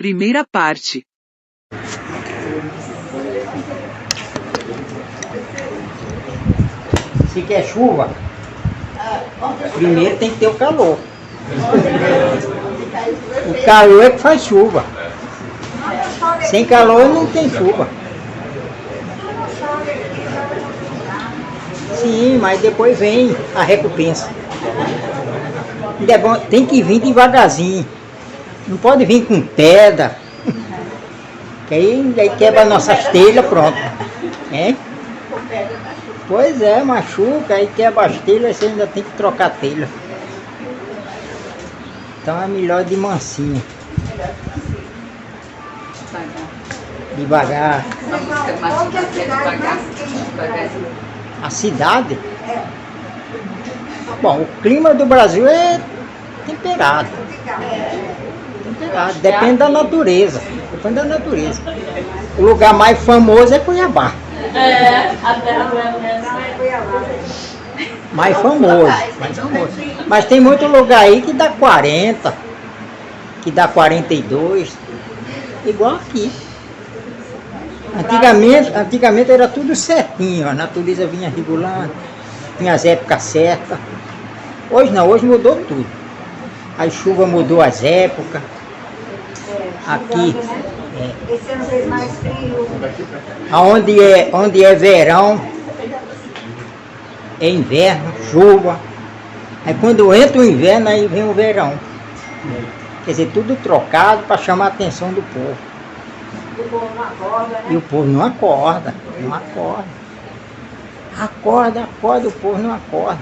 Primeira parte. Se quer chuva, primeiro tem que ter o calor. O calor é que faz chuva. Sem calor não tem chuva. Sim, mas depois vem a recompensa. É bom, tem que vir devagarzinho. Não pode vir com pedra. Que aí quebra nossas telhas, pronto. É? Pois é, machuca, aí quebra as telhas, você ainda tem que trocar a telha. Então é melhor de mansinho. Devagar. A cidade? Bom, o clima do Brasil é temperado. Temperado, depende da natureza. Depende da natureza. O lugar mais famoso é Cuiabá. A terra não é Cuiabá. Mais famoso. Mas tem muito lugar aí que dá 40, que dá 42, igual aqui. Antigamente era tudo certinho, a natureza vinha regulando, tinha as épocas certas. Hoje não, hoje mudou tudo. A chuva mudou as épocas. Aqui. Esse ano fez mais frio. Onde é verão, é inverno, chuva. Aí quando entra o inverno, aí vem o verão. Quer dizer, tudo trocado para chamar a atenção do povo. O povo não acorda, né? E o povo não acorda, não acorda. Acorda, o povo não acorda.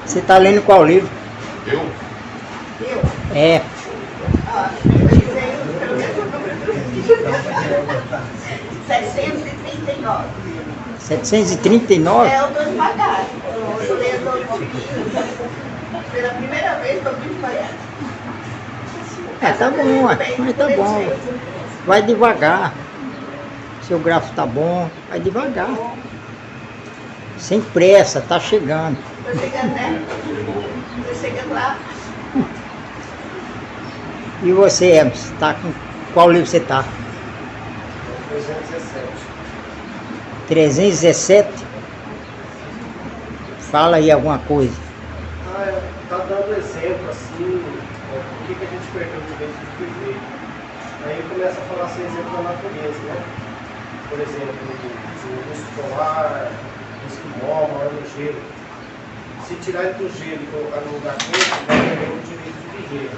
Você está lendo qual livro? Eu? É. 739. 739? É, eu tô devagar. Eu leio pela primeira vez que eu vim devagar. Tá bom, mas tá bom. Vai devagar. Seu gráfico tá bom, vai devagar. Sem pressa, tá chegando. Tô chegando, né? Tô chegando lá. E você, Emerson, tá com qual livro você tá? 317. 317? Fala aí alguma coisa. Tá dando exemplo assim, por que a gente perdeu o direito de viver. Aí começa a falar assim, exemplo da natureza, né? Por exemplo, o urso polar, o esquimó, mora no gelo. Se tirar ele do gelo e colocar no lugar quente, vai perder o direito de viver.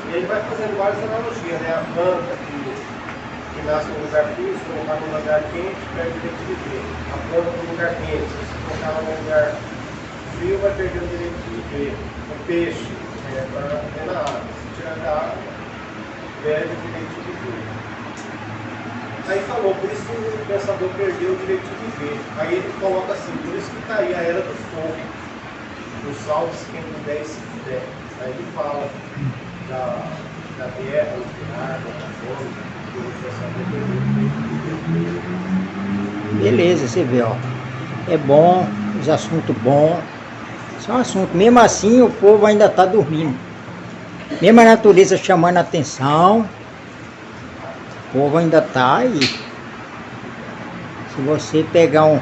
E ele vai fazendo várias analogias, né? A planta que nasce num lugar frio, se colocar num lugar quente, perde o direito de viver. A planta num lugar quente, se colocar num lugar frio, vai perder o direito de viver. O peixe, para viver na água. Se tirar da água, perde o direito de viver. Aí falou, por isso que o pensador perdeu o direito de viver. Aí ele coloca assim, por isso que está aí a era do fogo. Os salvos quem puder e se puder. Aí ele fala da guerra nuclear, da fome, que o pensador perdeu o direito de viver. Beleza, você vê, ó. É bom, os assuntos bons. São assuntos. Mesmo assim, o povo ainda está dormindo. Mesmo a natureza chamando a atenção, o povo ainda está aí. Se você pegar um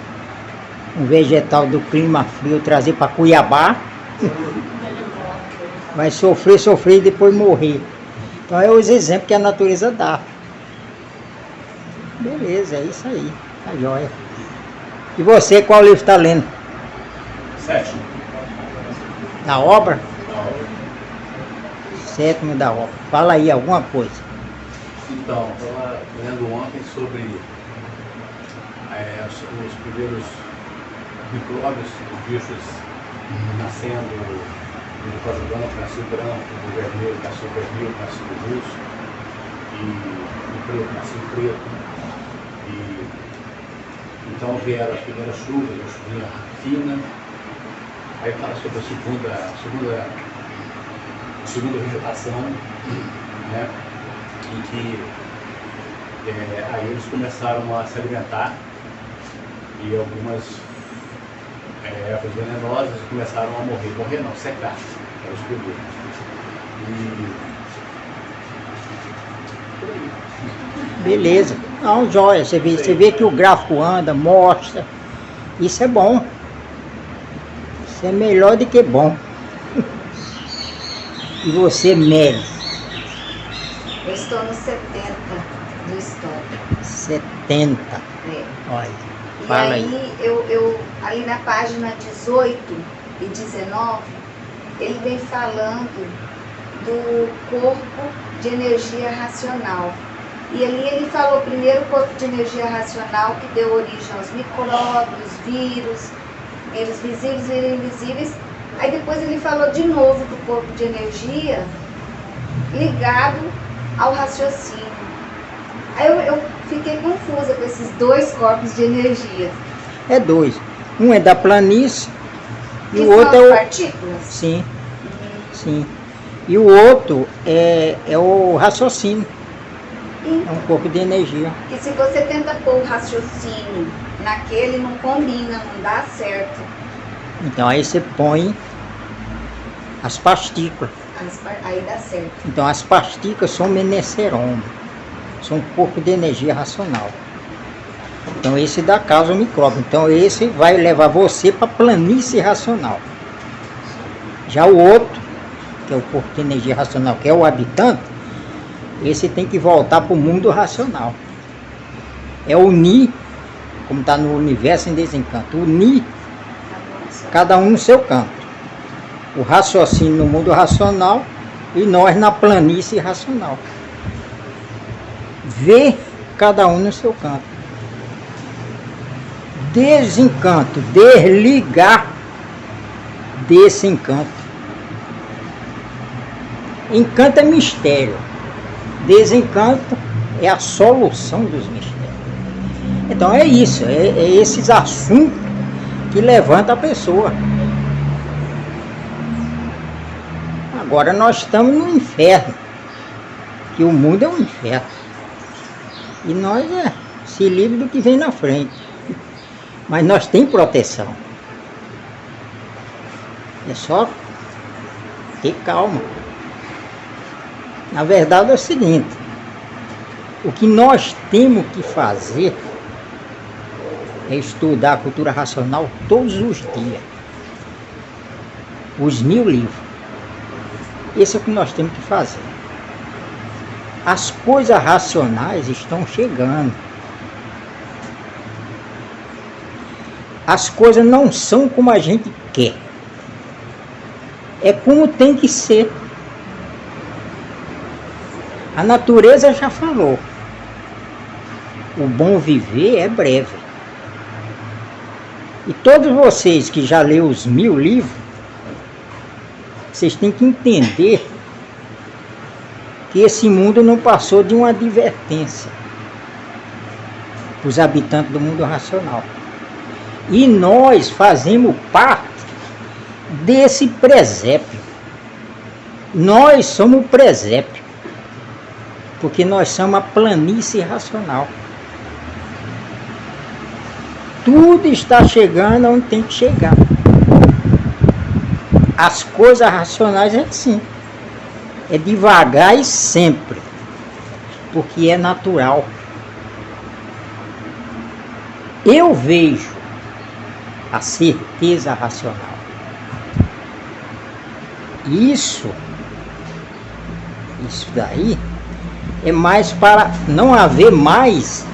vegetal do clima frio e trazer para Cuiabá, vai sofrer e depois morrer. Então é os exemplos que a natureza dá. Beleza, é isso aí. Tá joia. E você, qual livro está lendo? 7. Da obra? Sétimo da obra. Fala aí alguma coisa. Então, estava lendo ontem sobre os primeiros micróbios, os bichos nascendo do código branco, nasceu branco, do vermelho, nasceu vermelho, nasceu russo, e do preto, nasceu preto. E então vieram as primeiras chuvas, a chuvinha fina. Aí fala sobre a segunda vegetação, né? Em que aí eles começaram a se alimentar e algumas ervas venenosas começaram a morrer. Morrer não, secar, eram os primeiros. Beleza. Não, joia. Você vê que o gráfico anda, mostra. Isso é bom. Isso é melhor do que bom. E você, Mary? Eu estou no 70 do estoque. 70. É. Olha, E fala aí, aí. eu ali na página 18 e 19, ele vem falando do corpo de energia racional. E ali ele falou primeiro o corpo de energia racional que deu origem aos micróbios, vírus visíveis, vírus invisíveis. Aí depois ele falou de novo do corpo de energia ligado ao raciocínio. Aí eu fiquei confusa com esses dois corpos de energia. É dois. Um é da planície e Que o são outro as é o... partículas? Sim, sim. E o outro é o raciocínio. É um corpo de energia. Que se você tenta pôr o raciocínio naquele, não combina, não dá certo. Então aí você põe as partículas. Aí dá certo. Então as partículas são meneceroma. São um corpo de energia racional. Então esse dá causa ao micróbio. Então esse vai levar você para a planície racional. Já o outro, que é o corpo de energia racional, que é o habitante, esse tem que voltar para o mundo racional. É unir, como está no universo em desencanto, unir cada um no seu canto. O raciocínio no mundo racional e nós na planície racional. Ver cada um no seu canto. Desencanto, desligar desse encanto. Encanto é mistério. Desencanto é a solução dos mistérios. Então é isso, é esses assuntos que levanta a pessoa. Agora nós estamos no inferno, que o mundo é um inferno. E nós se livre do que vem na frente. Mas nós temos proteção. É só ter calma. Na verdade é o seguinte, o que nós temos que fazer é estudar a cultura racional todos os dias. Os 1000 livros. Esse é o que nós temos que fazer. As coisas racionais estão chegando. As coisas não são como a gente quer. É como tem que ser. A natureza já falou. O bom viver é breve. E todos vocês que já leram os 1000 livros, vocês têm que entender que esse mundo não passou de uma advertência para os habitantes do mundo racional. E nós fazemos parte desse presépio. Nós somos o presépio. Porque nós somos a planície racional. Tudo está chegando onde tem que chegar. As coisas racionais é assim. É devagar e sempre. Porque é natural. Eu vejo a certeza racional. Isso daí é mais para não haver mais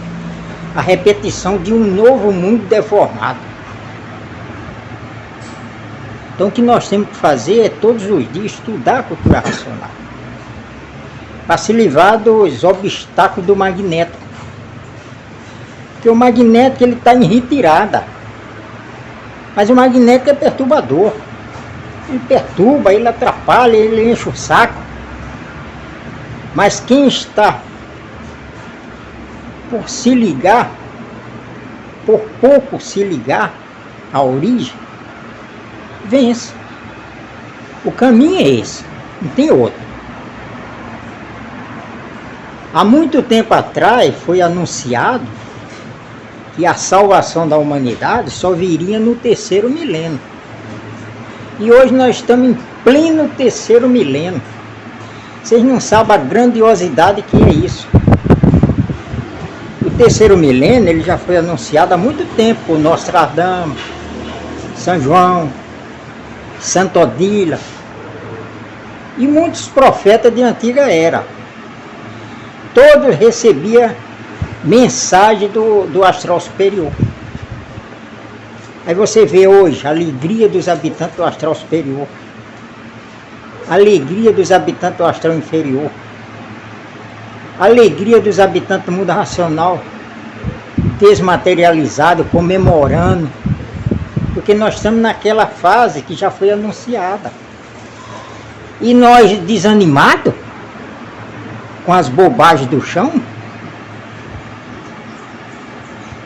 a repetição de um novo mundo deformado. Então o que nós temos que fazer é todos os dias estudar a cultura racional. Para se livrar dos obstáculos do magnético. Porque o magnético ele está em retirada. Mas o magnético é perturbador. Ele perturba, ele atrapalha, ele enche o saco. Mas quem está por se ligar, por pouco se ligar à origem, vence. O caminho é esse, não tem outro. Há muito tempo atrás foi anunciado que a salvação da humanidade só viria no 3º milênio. E hoje nós estamos em pleno 3º milênio. Vocês não sabem a grandiosidade que é isso. O terceiro milênio ele já foi anunciado há muito tempo por Nostradamus, São João, Santo Odila e muitos profetas de antiga era. Todos recebiam mensagem do astral superior. Aí você vê hoje a alegria dos habitantes do astral superior, a alegria dos habitantes do astral inferior, a alegria dos habitantes do mundo racional, desmaterializado, comemorando, porque nós estamos naquela fase que já foi anunciada. E nós desanimados, com as bobagens do chão,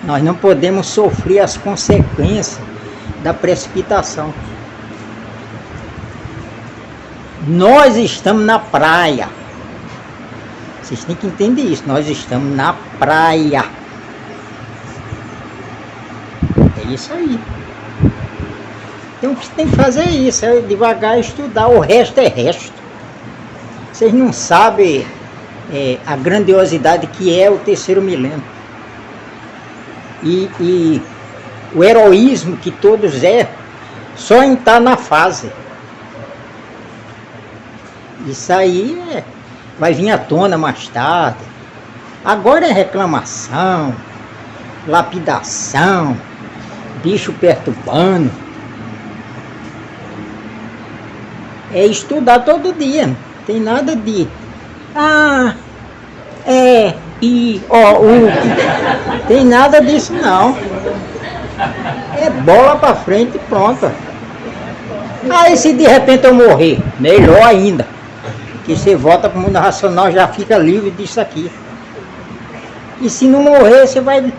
nós não podemos sofrer as consequências da precipitação. Nós estamos na praia. Vocês têm que entender isso. Nós estamos na praia. É isso aí. Então o que tem que fazer é isso, é devagar estudar. O resto é resto. Vocês não sabem a grandiosidade que é o terceiro milênio. E o heroísmo que todos só em estar na fase. Isso aí vai vir à tona mais tarde. Agora é reclamação, lapidação, bicho perturbando. É estudar todo dia. Não tem nada de tem nada disso não. É bola pra frente e pronto. Aí se de repente eu morrer, melhor ainda. Que você volta pro mundo racional, já fica livre disso aqui. E se não morrer, você vai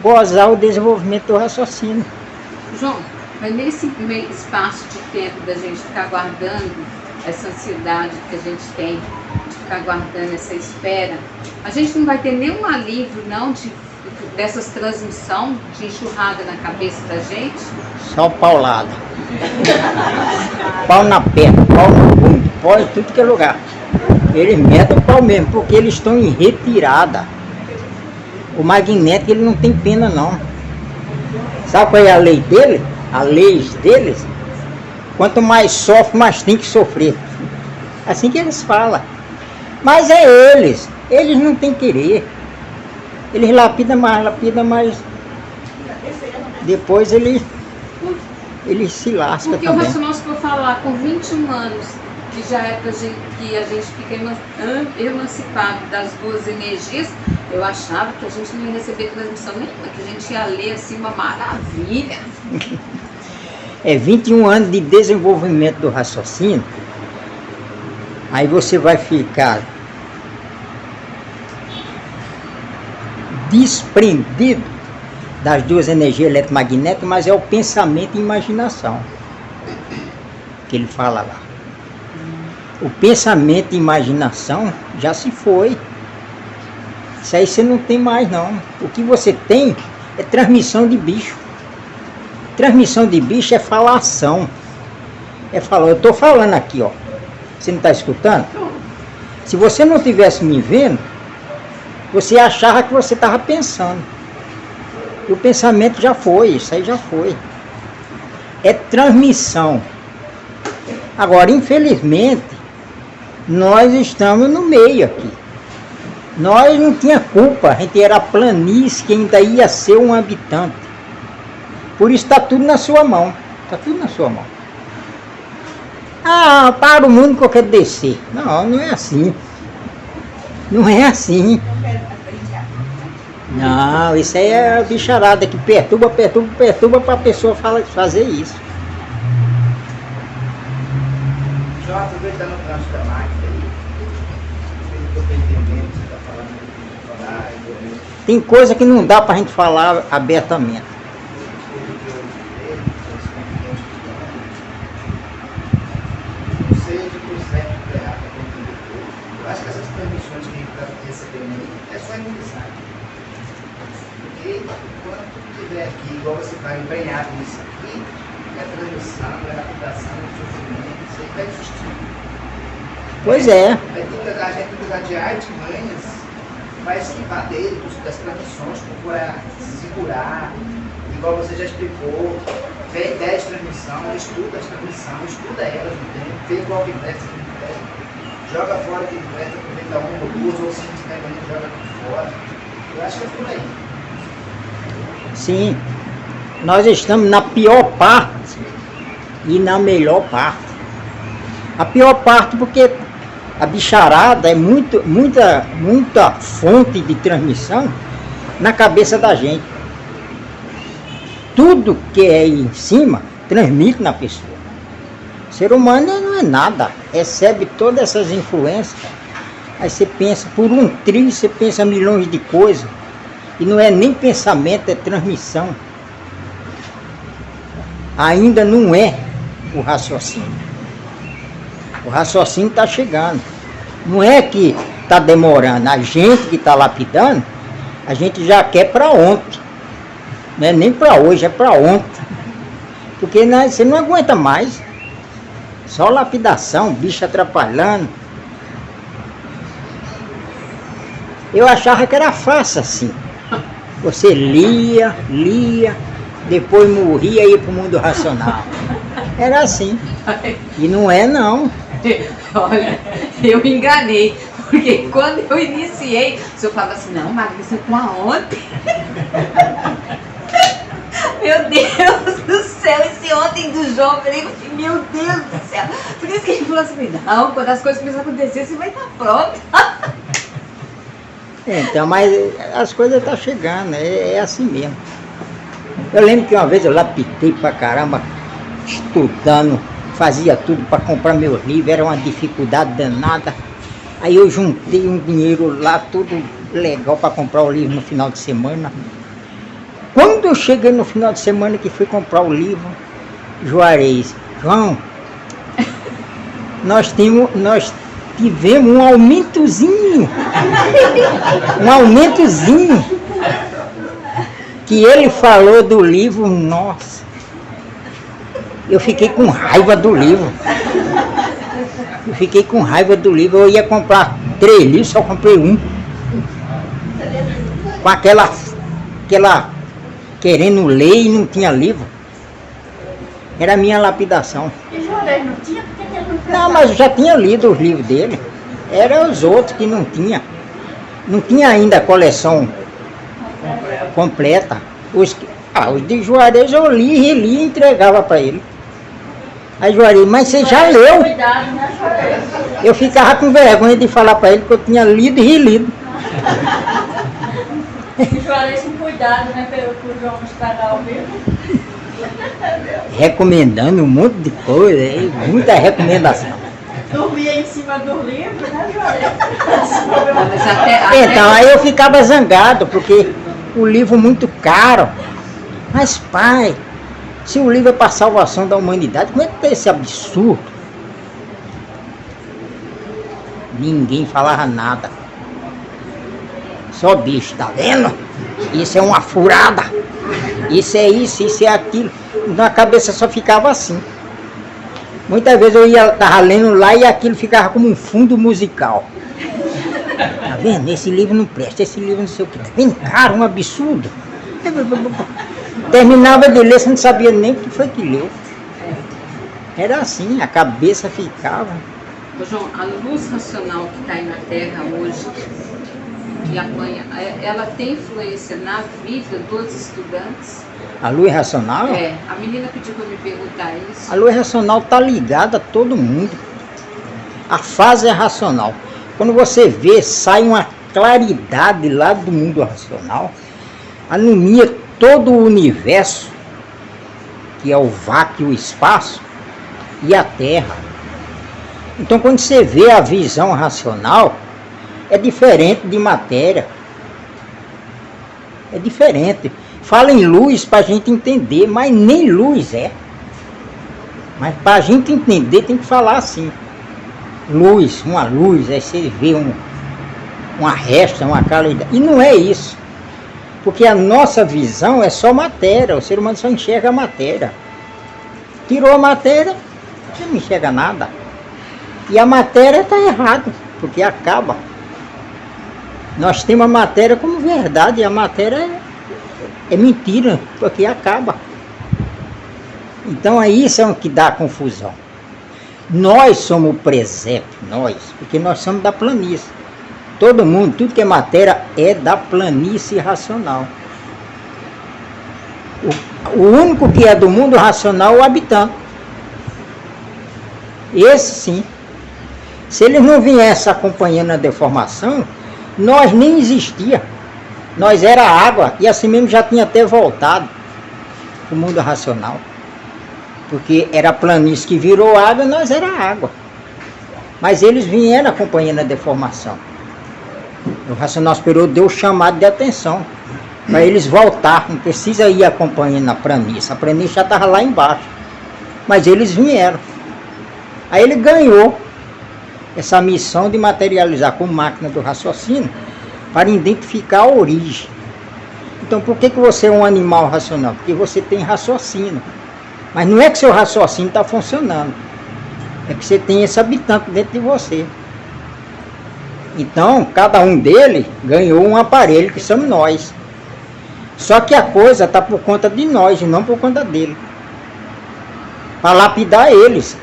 gozar o desenvolvimento do raciocínio. João, mas nesse meio espaço de tempo da gente ficar guardando essa ansiedade que a gente tem, de ficar guardando essa espera, a gente não vai ter nenhum alívio não dessas transmissões de enxurrada na cabeça da gente? Só paulada. Pau na perna, pau no bumbo, pau em tudo que é lugar. Eles metem o pau mesmo, porque eles estão em retirada. O magnético ele não tem pena não. Sabe qual é a lei dele? A lei deles? Quanto mais sofre, mais tem que sofrer. Assim que eles falam. Mas é eles não têm querer. Eles lapidam mais. Depois eles se lascam porque também. o racional, se for falar com 21 anos, que já é pra gente, que a gente fica emancipado das duas energias, eu achava que a gente não ia receber transmissão nenhuma, que a gente ia ler assim uma maravilha. É 21 anos de desenvolvimento do raciocínio. Aí você vai ficar desprendido das duas energias eletromagnéticas, mas é o pensamento e imaginação que ele fala lá. O pensamento e imaginação já se foi. Isso aí você não tem mais não. O que você tem é transmissão de bicho. Transmissão de bicho é falação. É falar, eu estou falando aqui, ó. Você não está escutando? Se você não estivesse me vendo, você achava que você estava pensando. E o pensamento já foi, isso aí já foi. É transmissão. Agora, infelizmente, nós estamos no meio aqui. Nós não tinha culpa, a gente era planície que ainda ia ser um habitante. Por isso está tudo na sua mão. Está tudo na sua mão. Ah, para o mundo que eu quero descer. Não, não é assim. Não é assim. Não, isso aí é a bicharada que perturba para a pessoa fazer isso. João, aproveitando o gancho da máquina aí, eu estou entendendo o que você está falando, tem coisa que não dá para a gente falar abertamente. Não seja por certo esperar para entender tudo. Eu acho que essas transmissões que a gente está recebendo aí é só imunizar. Porque quando estiver aqui, igual você está empenhado nisso aqui, é transmissão, é adaptação, é sofrimento, isso aí vai existir. Pois é. Aí a gente precisa de artimanhas para esquivar dele, das transmissões, procurar segurar, igual você já explicou, vê a ideia de transmissão, estuda a transmissão, estuda elas no tempo, vê qual que presta, que não presta, joga fora que não presta, aproveita uma ou duas, ou se não tiver ganhando, joga fora. Eu acho que é por aí. Sim, nós estamos na pior parte e na melhor parte. A pior parte porque a bicharada é muita fonte de transmissão na cabeça da gente. Tudo que é em cima transmite na pessoa. O ser humano não é nada, recebe todas essas influências. Aí você pensa, por um trio você pensa milhões de coisas. E não é nem pensamento, é transmissão. Ainda não é o raciocínio. O raciocínio está chegando. Não é que está demorando. A gente que está lapidando, a gente já quer para ontem. Não é nem para hoje, é para ontem. Porque você não aguenta mais. Só lapidação, bicho atrapalhando. Eu achava que era fácil assim. Você lia, depois morria e ia para o mundo racional. Era assim. E não é não. Olha, eu me enganei. Porque quando eu iniciei, o senhor falava assim, não, Magda, você com a ontem? Meu Deus do céu, esse ontem do João, eu falei, meu Deus do céu. Por isso que a gente falou assim, não, quando as coisas começam a acontecer, você vai estar pronta. Então, mas as coisas estão chegando, é assim mesmo. Eu lembro que uma vez eu lapidei pra caramba, estudando, fazia tudo para comprar meu livro, era uma dificuldade danada. Aí eu juntei um dinheiro lá, tudo legal para comprar o livro no final de semana. Quando eu cheguei no final de semana que fui comprar o livro, Juarez, João, nós tivemos um aumentozinho, que ele falou do livro, nossa, eu fiquei com raiva do livro, eu ia comprar 3 livros, só comprei um, com aquela querendo ler e não tinha livro, era a minha lapidação. E Juarez não tinha? Porque ele não Não, mas eu já tinha lido os livros dele. Eram os outros que não tinha. Não tinha ainda a coleção completa. Os de Juarez eu li, reli e entregava para ele. Aí Juarez, mas você já leu? Cuidado, né, Juarez? Eu ficava com vergonha de falar para ele que eu tinha lido e relido. E Juarez com cuidado, né, pro João não estragar o livro. Recomendando um monte de coisa, muita recomendação. Dormia em cima do livro, né, Juarez? Mas até Então, aí eu ficava zangado, porque o livro muito caro. Mas pai, se o livro é para a salvação da humanidade, como é que tem esse absurdo? Ninguém falava nada. Só bicho, tá vendo? Isso é uma furada. Isso é isso, isso é aquilo. Na cabeça só ficava assim. Muitas vezes eu tava lendo lá e aquilo ficava como um fundo musical. Tá vendo? Esse livro não presta, esse livro não sei o que. Tá vendo? Cara, um absurdo. Terminava de ler, você não sabia nem o que foi que leu. Era assim, a cabeça ficava. Ô, João, a luz racional que está aí na Terra hoje, que apanha, ela tem influência na vida dos estudantes? A luz racional? É, a menina pediu para me perguntar isso. A luz racional está ligada a todo mundo. A fase é racional. Quando você vê, sai uma claridade lá do mundo racional, alumia todo o universo, que é o vácuo, o espaço, e a Terra. Então, quando você vê a visão racional, é diferente de matéria. É diferente. Fala em luz para a gente entender, mas nem luz é. Mas para a gente entender tem que falar assim. Luz, uma luz, aí você vê uma resta, uma claridade. E não é isso. Porque a nossa visão é só matéria, o ser humano só enxerga a matéria. Tirou a matéria, você não enxerga nada. E a matéria está errada, porque acaba. Nós temos a matéria como verdade, e a matéria é mentira, porque acaba. Então é isso que dá confusão. Nós somos o presépio, nós, porque nós somos da planície. Todo mundo, tudo que é matéria é da planície racional. O único que é do mundo racional é o habitante. Esse sim. Se ele não viesse acompanhando a deformação, nós nem existia. Nós era água e assim mesmo já tinha até voltado para o mundo racional. Porque era a planície que virou água e nós era água. Mas eles vieram acompanhando a deformação. O racional superior deu o chamado de atenção para eles voltar, não precisa ir acompanhando a planície já estava lá embaixo, mas eles vieram. Aí ele ganhou essa missão de materializar com máquina do raciocínio para identificar a origem. Então por que você é um animal racional? Porque você tem raciocínio, mas não é que seu raciocínio está funcionando, é que você tem esse habitante dentro de você. Então cada um deles ganhou um aparelho que somos nós. Só que a coisa está por conta de nós e não por conta dele. Para lapidar eles.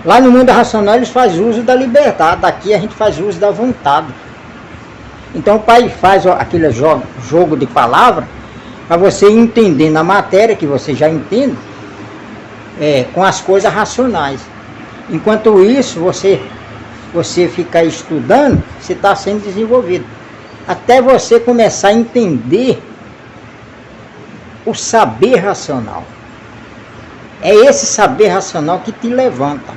Lá no mundo racional eles fazem uso da liberdade. Aqui a gente faz uso da vontade. Então o pai faz aquele jogo de palavra para você entender na matéria que você já entende, com as coisas racionais. Enquanto isso você fica estudando, você está sendo desenvolvido. Até você começar a entender o saber racional. É esse saber racional que te levanta.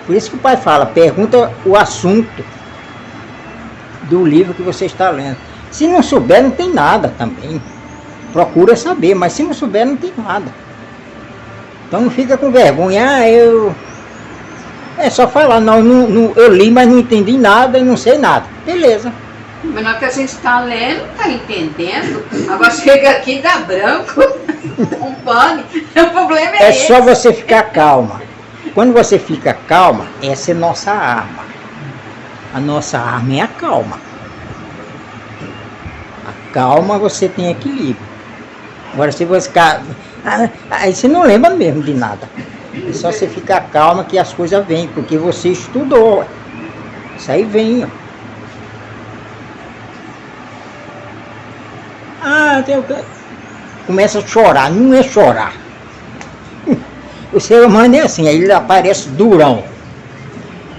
Por isso que o pai fala, pergunta o assunto do livro que você está lendo. Se não souber, não tem nada também. Procura saber, mas se não souber, não tem nada. Então não fica com vergonha. É só falar, não, eu li, mas não entendi nada e não sei nada. Beleza. Mas na hora que a gente está lendo, está entendendo, agora chega aqui e dá branco, um pane, o problema é esse. Só você ficar calma. Quando você fica calma, essa é nossa arma. A nossa arma é a calma. A calma você tem equilíbrio. Agora se você ficar... Aí você não lembra mesmo de nada. É só você ficar calma que as coisas vêm, porque você estudou. Isso aí vem, ó. Começa a chorar, não é chorar. O ser humano é assim, aí ele aparece durão.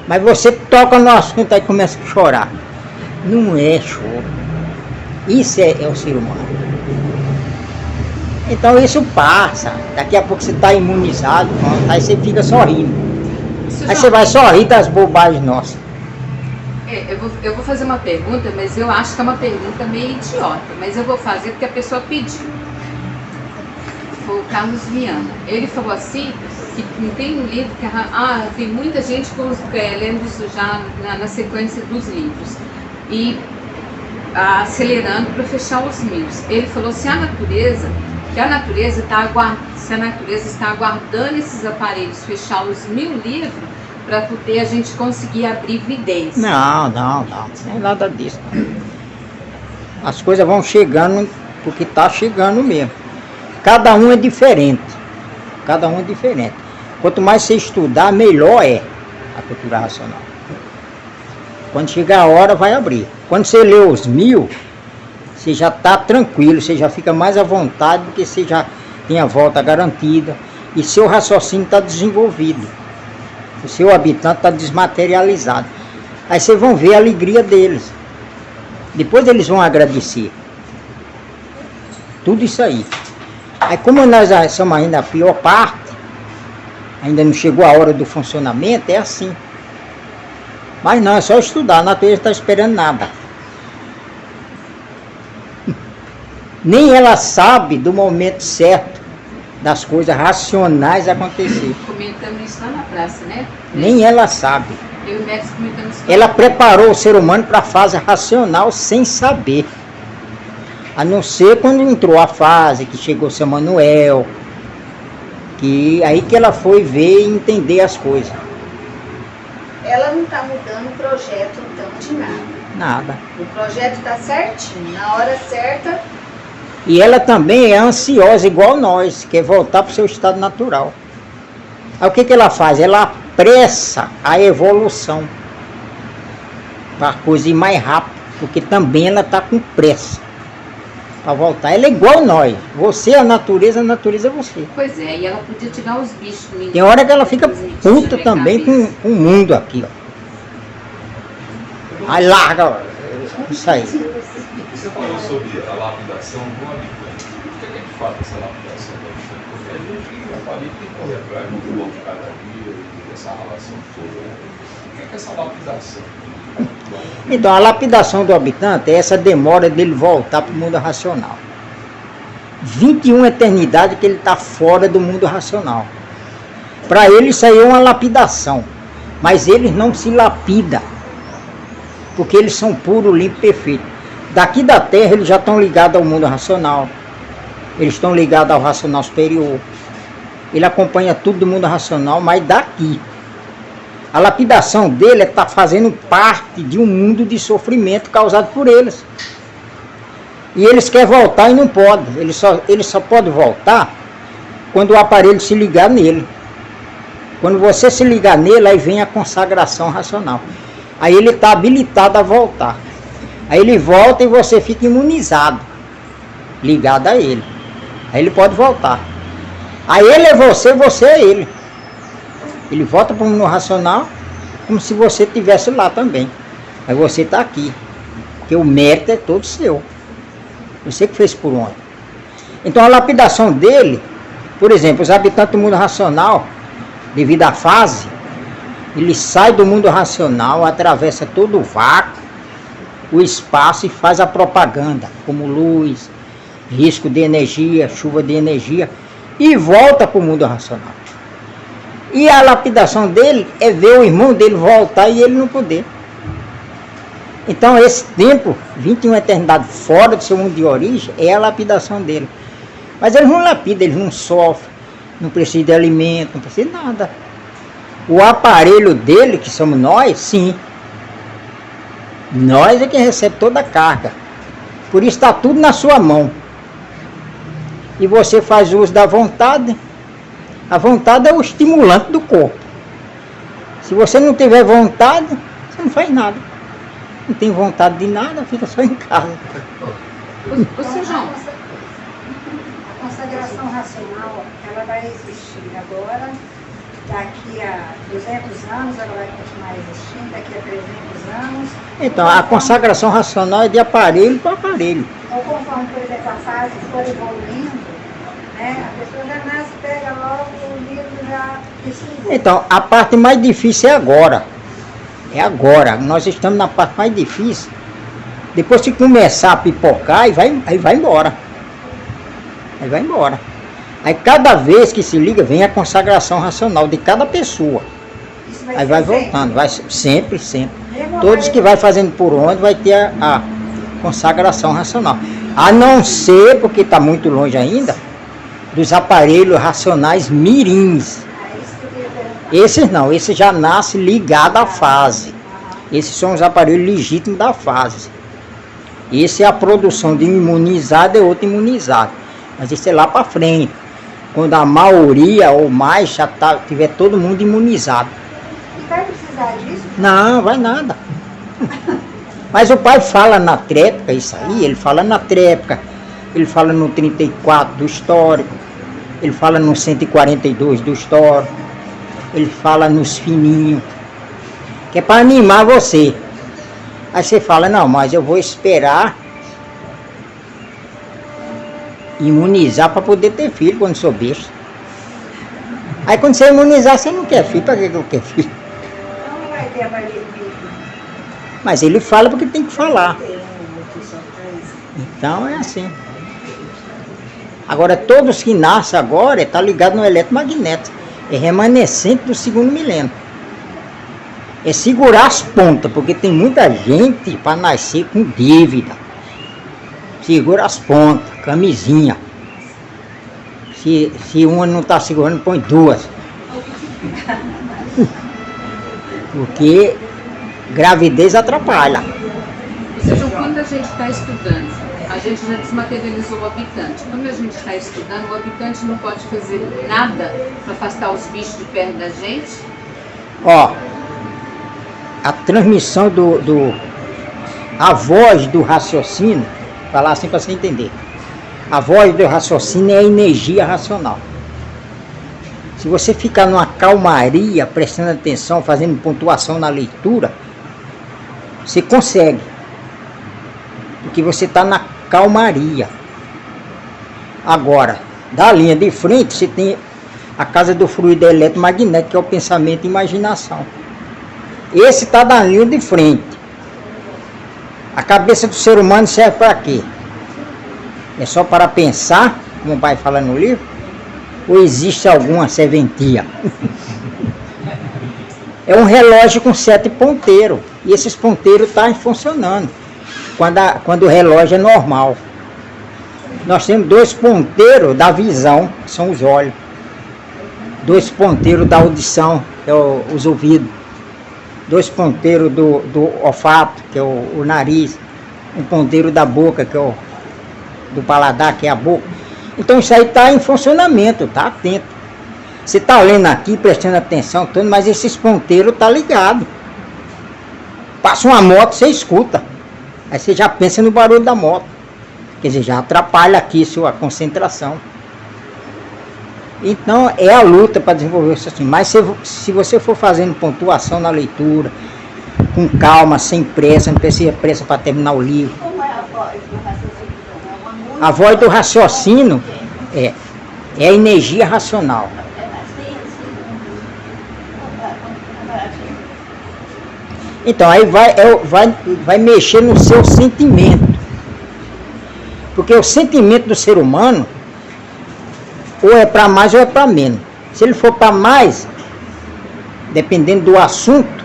Mas você toca no assunto e começa a chorar. Não é choro. Isso é o ser humano. Então isso passa. Daqui a pouco você está imunizado, pronto, aí você fica sorrindo. Aí você vai sorrir das bobagens nossas. Eu vou fazer uma pergunta, mas eu acho que é uma pergunta meio idiota, mas eu vou fazer porque a pessoa pediu. Foi o Carlos Viana. Ele falou assim, que não tem um livro que... tem muita gente lendo isso já na sequência dos livros. E acelerando para fechar os 1000. Ele falou assim, se a natureza está aguardando esses aparelhos fechar os 1000 livros, para poder a gente conseguir abrir evidência. Não é nada disso. As coisas vão chegando porque está chegando mesmo. Cada um é diferente. Quanto mais você estudar, melhor é a cultura racional. Quando chegar a hora, vai abrir. Quando você lê os 1000, você já está tranquilo, você já fica mais à vontade, porque você já tem a volta garantida e seu raciocínio está desenvolvido. O seu habitante está desmaterializado. Aí vocês vão ver a alegria deles. Depois eles vão agradecer. Tudo isso aí. Aí como nós somos ainda a pior parte, ainda não chegou a hora do funcionamento, é assim. Mas não, é só estudar, a natureza está esperando nada. Nem ela sabe do momento certo das coisas racionais acontecer. Comentando isso lá na praça, né? Nem ela sabe. Eu e o Médici comentando isso. Ela preparou o ser humano para a fase racional sem saber. A não ser quando entrou a fase que chegou seu Manuel, que aí que ela foi ver e entender as coisas. ela não está mudando o projeto então de nada. Nada. O projeto está certinho, na hora certa. E ela também é ansiosa, igual nós, quer voltar para o seu estado natural. Aí o que ela faz? Ela apressa a evolução para a coisa ir mais rápido, porque também ela está com pressa para voltar. Ela é igual nós. Você é a natureza é você. Pois é, e ela podia tirar os bichos. Tem hora que ela fica puta também com o mundo aqui, ó. Aí larga, ó, isso aí. Você falou sobre a lapidação do habitante. O que é de fato essa lapidação do habitante? Porque a gente, eu falei, tem que correr atrás do bom de cada dia, dessa relação toda. O que é essa lapidação? Então, a lapidação do habitante é essa demora dele voltar para o mundo racional. 21 eternidades que ele está fora do mundo racional. Para ele isso aí é uma lapidação. Mas eles não se lapidam, porque eles são puro, limpo, perfeito. Daqui da Terra eles já estão ligados ao mundo racional. Eles estão ligados ao racional superior. Ele acompanha tudo do mundo racional, mas daqui. A lapidação dele é estar fazendo parte de um mundo de sofrimento causado por eles. E eles querem voltar e não podem. Ele só pode voltar quando o aparelho se ligar nele. Quando você se ligar nele, aí vem a consagração racional. Aí ele está habilitado a voltar. Aí ele volta e você fica imunizado, ligado a ele. Aí ele pode voltar. Aí ele é você, você é ele. Ele volta para o mundo racional como se você estivesse lá também. Aí você está aqui. Porque o mérito é todo seu. Você que fez por onde. Então a lapidação dele, por exemplo, os habitantes do mundo racional, devido à fase, ele sai do mundo racional, atravessa todo o vácuo, o espaço e faz a propaganda, como luz, risco de energia, chuva de energia, e volta para o mundo racional. E a lapidação dele é ver o irmão dele voltar e ele não poder. Então esse tempo, 21 eternidades fora do seu mundo de origem, é a lapidação dele. Mas eles não lapidam, eles não sofrem, não precisam de alimento, não precisam de nada. O aparelho dele, que somos nós, sim. Nós é quem recebe toda a carga. Por isso está tudo na sua mão. E você faz uso da vontade. A vontade é o estimulante do corpo. Se você não tiver vontade, você não faz nada. Não tem vontade de nada, fica só em casa. Você, João? A consagração racional, ela vai existir agora, daqui a 200 anos ela vai continuar existindo, daqui a 300 anos. Então, a consagração racional é de aparelho para aparelho. Ou conforme, por exemplo, a fase for evoluindo, né, a pessoa já nasce, pega logo o livro já precisa. Então, a parte mais difícil é agora. É agora. Nós estamos na parte mais difícil. Depois que começar a pipocar, aí vai embora. Aí vai embora. Aí cada vez que se liga, vem a consagração racional de cada pessoa. Aí vai voltando, vai sempre. Todos que vai fazendo por onde vai ter a consagração racional. A não ser, porque está muito longe ainda, dos aparelhos racionais mirins. Esses não, esses já nascem ligados à fase. Esses são os aparelhos legítimos da fase. Esse é a produção de um imunizado e outro imunizado. Mas isso é lá para frente. Quando a maioria ou mais já tiver todo mundo imunizado. E vai precisar disso? Não, vai nada. Mas o pai fala na tréplica, isso aí, ele fala na tréplica, ele fala no 34 do histórico, ele fala no 142 do histórico, ele fala nos fininhos, que é para animar você. Aí você fala, não, mas eu vou esperar imunizar para poder ter filho quando sou bicho. Aí quando você imunizar, você não quer filho, para que eu quero filho? Então não vai ter aparelho de... Mas ele fala porque tem que falar. Então é assim. Agora todos que nascem agora estão ligados no eletromagnético. É remanescente do segundo milênio. É segurar as pontas, porque tem muita gente para nascer com dívida. Segura as pontas, camisinha. Se uma não está segurando, põe duas. Porque gravidez atrapalha. Ou seja, quando a gente está estudando, a gente já desmaterializou o habitante. Quando a gente está estudando, o habitante não pode fazer nada para afastar os bichos de perto da gente? Ó, a transmissão a voz do raciocínio, falar assim para você entender. A voz do raciocínio é a energia racional. Se você ficar numa calmaria, prestando atenção, fazendo pontuação na leitura, você consegue. Porque você está na calmaria. Agora, da linha de frente, você tem a casa do fluido eletromagnético, que é o pensamento e imaginação. Esse está na linha de frente. A cabeça do ser humano serve para quê? É só para pensar, como o pai fala no livro? Ou existe alguma serventia? É um relógio com 7 ponteiros. E esses ponteiros estão funcionando quando o relógio é normal. Nós temos 2 ponteiros da visão, que são os olhos. 2 ponteiros da audição, que é os ouvidos. 2 ponteiros do olfato, que é o nariz. Um ponteiro da boca, que é do paladar, que é a boca. Então isso aí está em funcionamento, está atento. Você está lendo aqui, prestando atenção, tudo, mas esses ponteiros estão ligados. Passa uma moto, você escuta. Aí você já pensa no barulho da moto. Quer dizer, já atrapalha aqui sua concentração. Então é a luta para desenvolver isso assim. Mas se você for fazendo pontuação na leitura, com calma, sem pressa, não precisa pressa para terminar o livro. Como é a voz do raciocínio? É uma música? A voz do raciocínio é a energia racional. Então aí vai mexer no seu sentimento. Porque o sentimento do ser humano ou é para mais ou é para menos. Se ele for para mais, dependendo do assunto,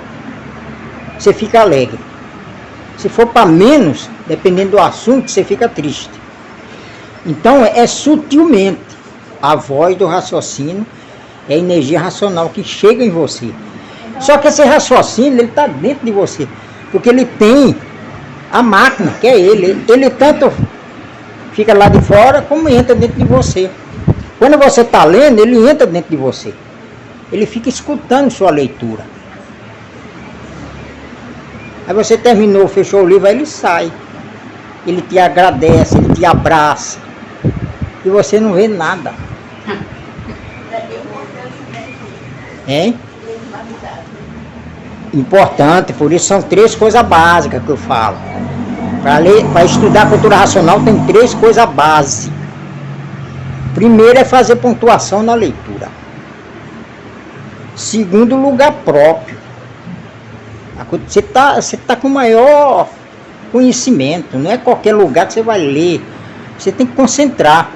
você fica alegre. Se for para menos, dependendo do assunto, você fica triste. Então é sutilmente a voz do raciocínio, é a energia racional que chega em você. Só que esse raciocínio, ele está dentro de você, porque ele tem a máquina, que é ele. Ele tanto fica lá de fora, como entra dentro de você. Quando você está lendo, ele entra dentro de você. Ele fica escutando sua leitura. Aí você terminou, fechou o livro, aí ele sai. Ele te agradece, ele te abraça. E você não vê nada. Hein? Importante, por isso são 3 coisas básicas que eu falo. Para estudar cultura racional tem 3 coisas básicas. Primeiro é fazer pontuação na leitura. Segundo, lugar próprio. Você tá com maior conhecimento, não é qualquer lugar que você vai ler. Você tem que concentrar.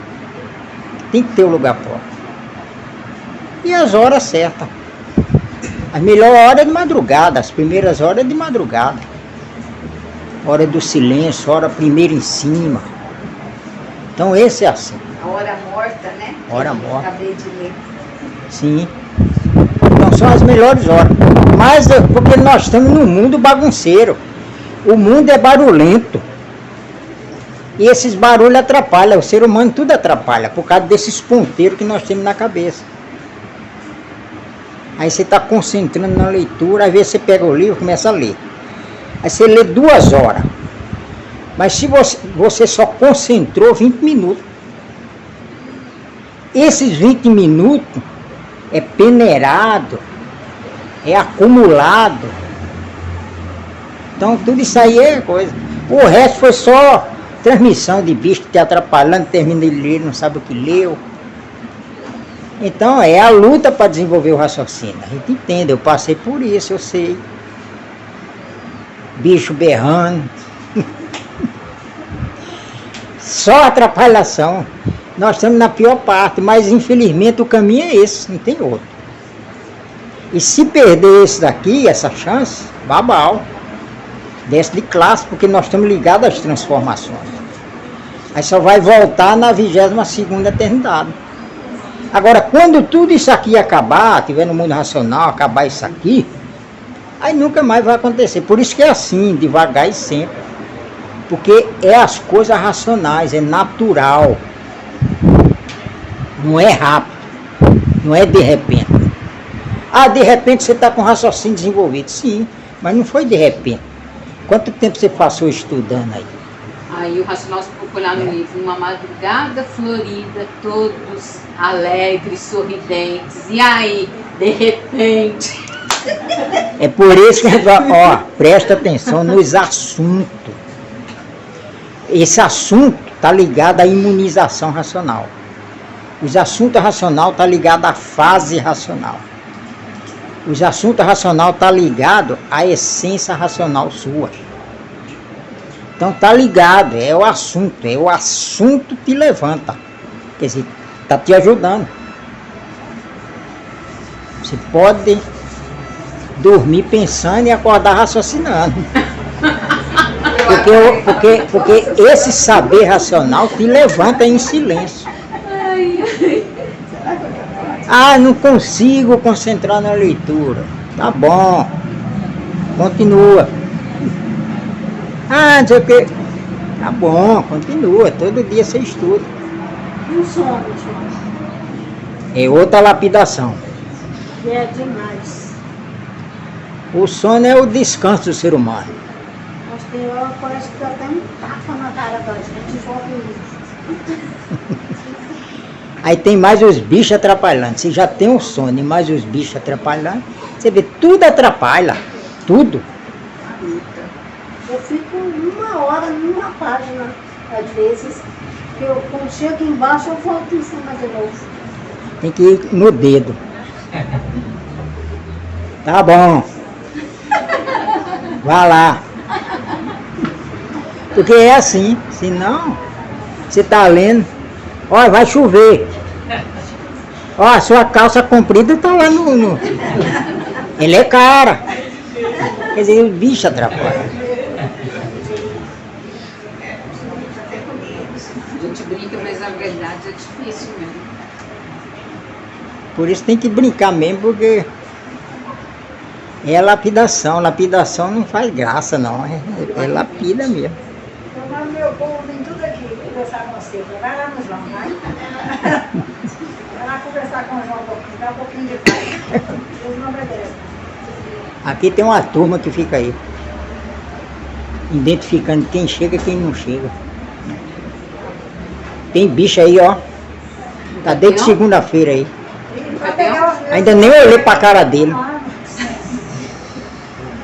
Tem que ter o lugar próprio. E as horas certas. A melhor hora é de madrugada, as primeiras horas é de madrugada. Hora do silêncio, hora primeiro em cima. Então esse é assim. A hora morta, né? Hora morta. Acabei de ler. Sim. Então são as melhores horas. Mas porque nós estamos num mundo bagunceiro. O mundo é barulhento. E esses barulhos atrapalham. O ser humano tudo atrapalha. Por causa desses ponteiros que nós temos na cabeça. Aí você está concentrando na leitura. Às vezes você pega o livro e começa a ler. Aí você lê 2 horas. Mas se você só concentrou 20 minutos. Esses 20 minutos é peneirado, é acumulado. Então tudo isso aí é coisa. O resto foi só transmissão de bicho te atrapalhando, termina de ler, não sabe o que leu. Então é a luta para desenvolver o raciocínio. A gente entende, eu passei por isso, eu sei. Bicho berrando. Só atrapalhação. Nós estamos na pior parte, mas infelizmente o caminho é esse, não tem outro. E se perder esse daqui, essa chance, babau. Desce de classe, porque nós estamos ligados às transformações. Aí só vai voltar na 22ª eternidade. Agora, quando tudo isso aqui acabar, tiver no mundo racional, acabar isso aqui, Aí nunca mais vai acontecer. Por isso que é assim, devagar e sempre. Porque é as coisas racionais, é natural. Não é rápido. Não é de repente. Ah, de repente você está com raciocínio desenvolvido. Sim, mas não foi de repente. Quanto tempo você passou estudando aí? Aí o racional se popular no livro, uma madrugada florida, todos alegres, sorridentes. E aí, de repente... É por isso que, ó, presta atenção nos assuntos. Esse assunto está ligado à imunização racional. Os assuntos racional estão ligados à fase racional. Os assuntos racional estão ligados à essência racional sua. Então está ligado, é o assunto que levanta. Quer dizer, está te ajudando. Você pode dormir pensando e acordar raciocinando. Porque esse saber racional te levanta em silêncio. Ah, não consigo concentrar na leitura. Tá bom. Continua. Ah, não sei o que. Tá bom, continua. Todo dia você estuda. E o sono, João? É outra lapidação. É demais. O sono é o descanso do ser humano. Mas tem hora que parece que dá até um tapa na cara da gente. Volta isso. Aí tem mais os bichos atrapalhando. Você já tem o sono e mais os bichos atrapalhando. Você vê, tudo atrapalha. Tudo. Eu fico 1 hora numa página, às vezes, que eu, quando chego embaixo, eu volto em cima de novo. Tem que ir no dedo. Tá bom. Vá lá. Porque é assim. Senão, você tá lendo. Olha, vai chover. Ó, a sua calça comprida tá lá no... Ele é cara. Quer dizer, o bicho atrapalha. A gente brinca, mas a verdade é difícil mesmo. Por isso tem que brincar mesmo, porque é lapidação. Lapidação não faz graça, não. É lapida mesmo. Então, meu povo vem tudo aqui conversar com você. Vai lá no João, vai. Vai lá conversar com o João um pouquinho, dá um pouquinho de paz. Deus não obedece. Aqui tem uma turma que fica aí, identificando quem chega e quem não chega. Tem bicho aí, ó. Tá desde segunda-feira aí. Ainda nem olhei pra cara dele.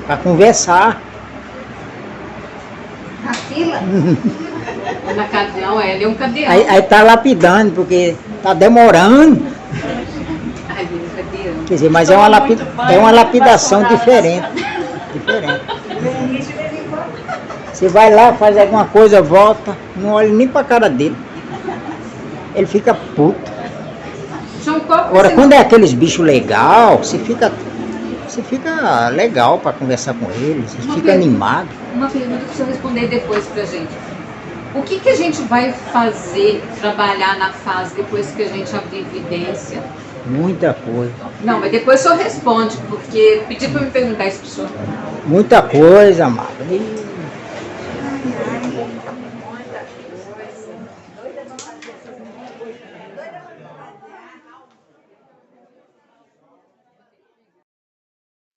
Pra conversar. Na fila? Na cadeão, ele é um cadeão. Aí tá lapidando, porque tá demorando. Ai, ele é um cadeão. Quer dizer, mas é uma lapidação diferente. Você vai lá, faz alguma coisa, volta, não olha nem pra cara dele. Ele fica puto. Agora, quando é aqueles bichos legal, você fica legal para conversar com eles, você fica animado. Uma pergunta que você responder depois pra gente. O que a gente vai fazer, trabalhar na fase depois que a gente abrir evidência? Muita coisa. Não, mas depois o senhor responde, porque pedi para me perguntar isso pro senhor. Muita coisa, amado.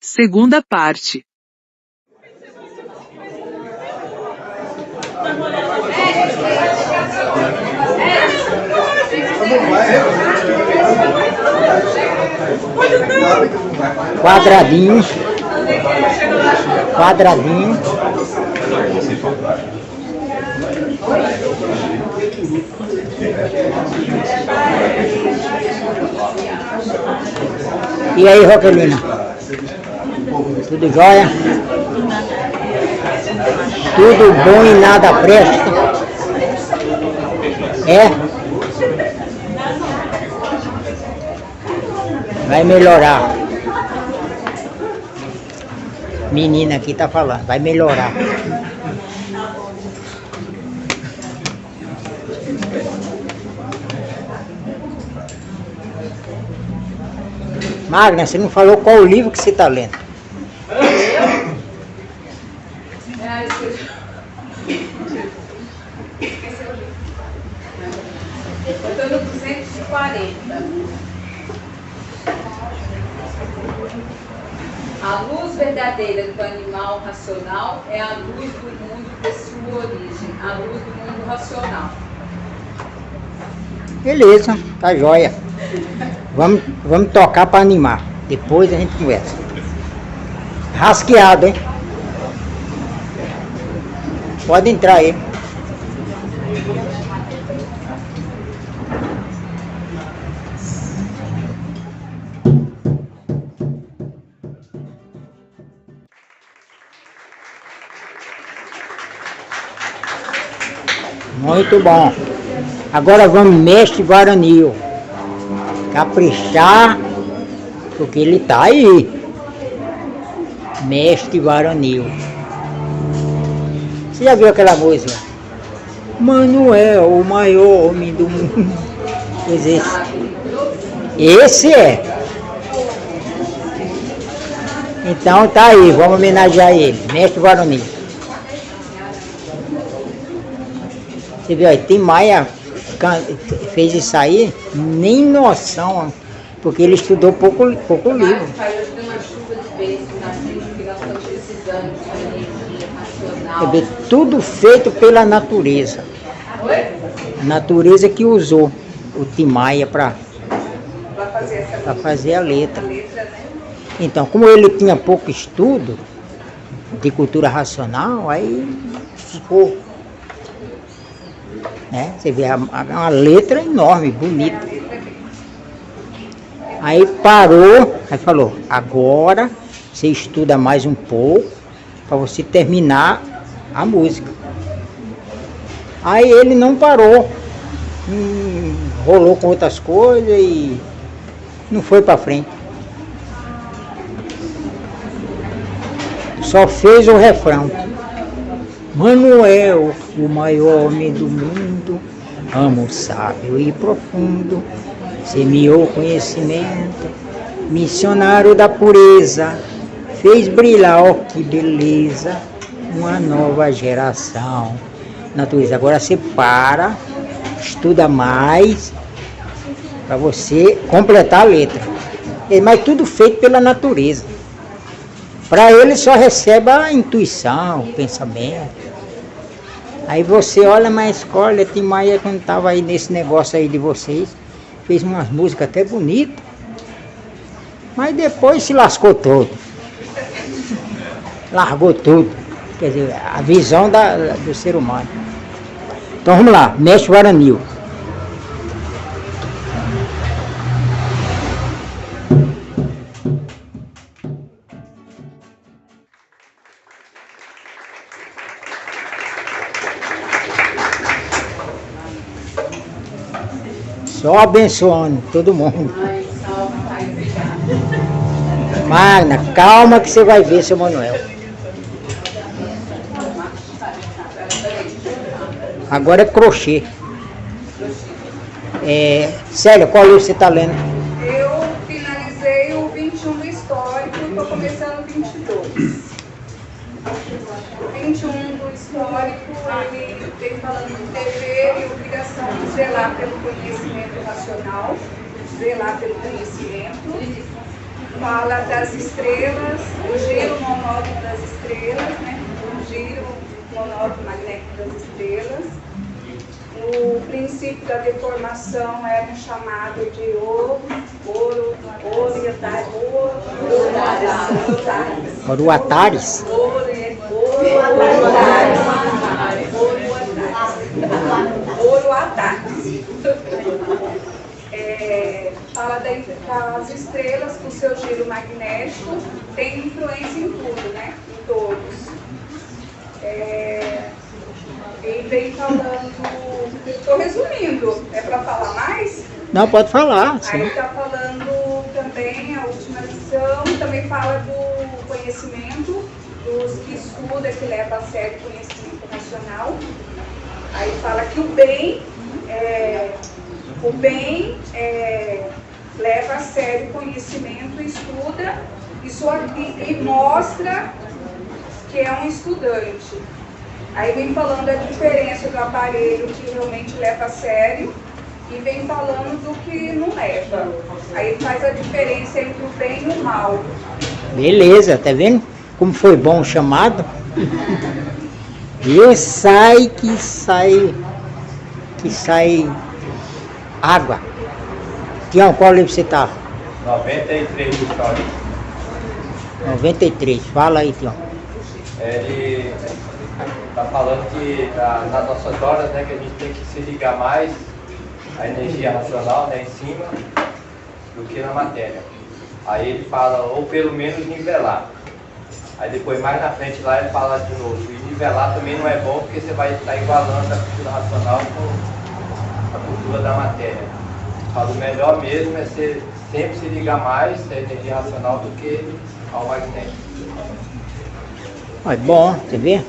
Segunda parte. Quadradinho. Quadradinho. E aí, Roquelina? Tudo jóia? Tudo bom e nada presta? É? Vai melhorar. Menina aqui tá falando, vai melhorar. Magna, você não falou qual o livro que você está lendo? A luz verdadeira do animal racional é a luz do mundo de sua origem, a luz do mundo racional. Beleza, tá joia. Vamos tocar para animar. Depois a gente conversa. Rasqueado, hein? Pode entrar aí. Muito bom. Agora vamos mestre Guaranil. Caprichar, porque ele tá aí. Mestre Guaranil. Você já viu aquela música? Manuel, o maior homem do mundo. Quer dizer, esse é. Então tá aí, vamos homenagear ele. Mestre Guaranil. Você viu aí, Tim Maia fez isso aí, nem noção, porque ele estudou pouco livro. Quer ver, tudo feito pela natureza. A natureza que usou o Tim Maia para fazer a letra. Então, como ele tinha pouco estudo de cultura racional, aí ficou. Né? Você vê uma letra enorme, bonita. Aí parou, aí falou, agora você estuda mais um pouco para você terminar a música. Aí ele não parou, rolou com outras coisas e não foi para frente. Só fez o refrão. Manuel, o maior homem do mundo, amo sábio e profundo, semeou conhecimento, missionário da pureza, fez brilhar, ó que beleza, uma nova geração. Natureza, agora você para, estuda mais, para você completar a letra. Mas tudo feito pela natureza. Para ele só recebe a intuição, o pensamento. Aí você olha na escola, Tim Maia, quando estava aí nesse negócio aí de vocês, fez umas músicas até bonitas, mas depois se lascou todo. Largou tudo. Quer dizer, a visão do ser humano. Então vamos lá, mestre Guaranil. Só abençoando todo mundo. Magna, calma que você vai ver, seu Manuel. Agora é crochê. Célia, qual livro você está lendo? Eu finalizei o 21 do histórico e estou começando o 22. O 21 do histórico, ele vem falando do dever e obrigação de zelar pelo conhecimento racional, zelar pelo conhecimento. Fala das estrelas, o giro monótono das estrelas, né? O giro monótono magnético das estrelas. O princípio da deformação era um chamado de Oruatares. Fala das estrelas com seu giro magnético, tem influência em tudo, né? Em todos. E vem falando, estou resumindo, é para falar mais? Não, pode falar. Sim. Aí está falando também, a última lição, também fala do conhecimento, dos que estuda, que leva a sério o conhecimento racional. Aí fala que o bem leva a sério o conhecimento, estuda e mostra que é um estudante. Aí vem falando a diferença do aparelho que realmente leva a sério e vem falando do que não leva. Aí faz a diferença entre o bem e o mal. Beleza, tá vendo? Como foi bom o chamado? E sai água. Tião, qual livro você tá? 93 do Código. 93, fala aí, Tião. Ele está falando que nas nossas horas, né, que a gente tem que se ligar mais à energia racional, né, em cima do que na matéria. Aí ele fala, ou pelo menos nivelar. Aí depois mais na frente lá ele fala de novo, e nivelar também não é bom porque você vai estar igualando a cultura racional com a cultura da matéria. Fala, o melhor mesmo é você sempre se ligar mais à energia racional do que ao magnético. É bom, você vê?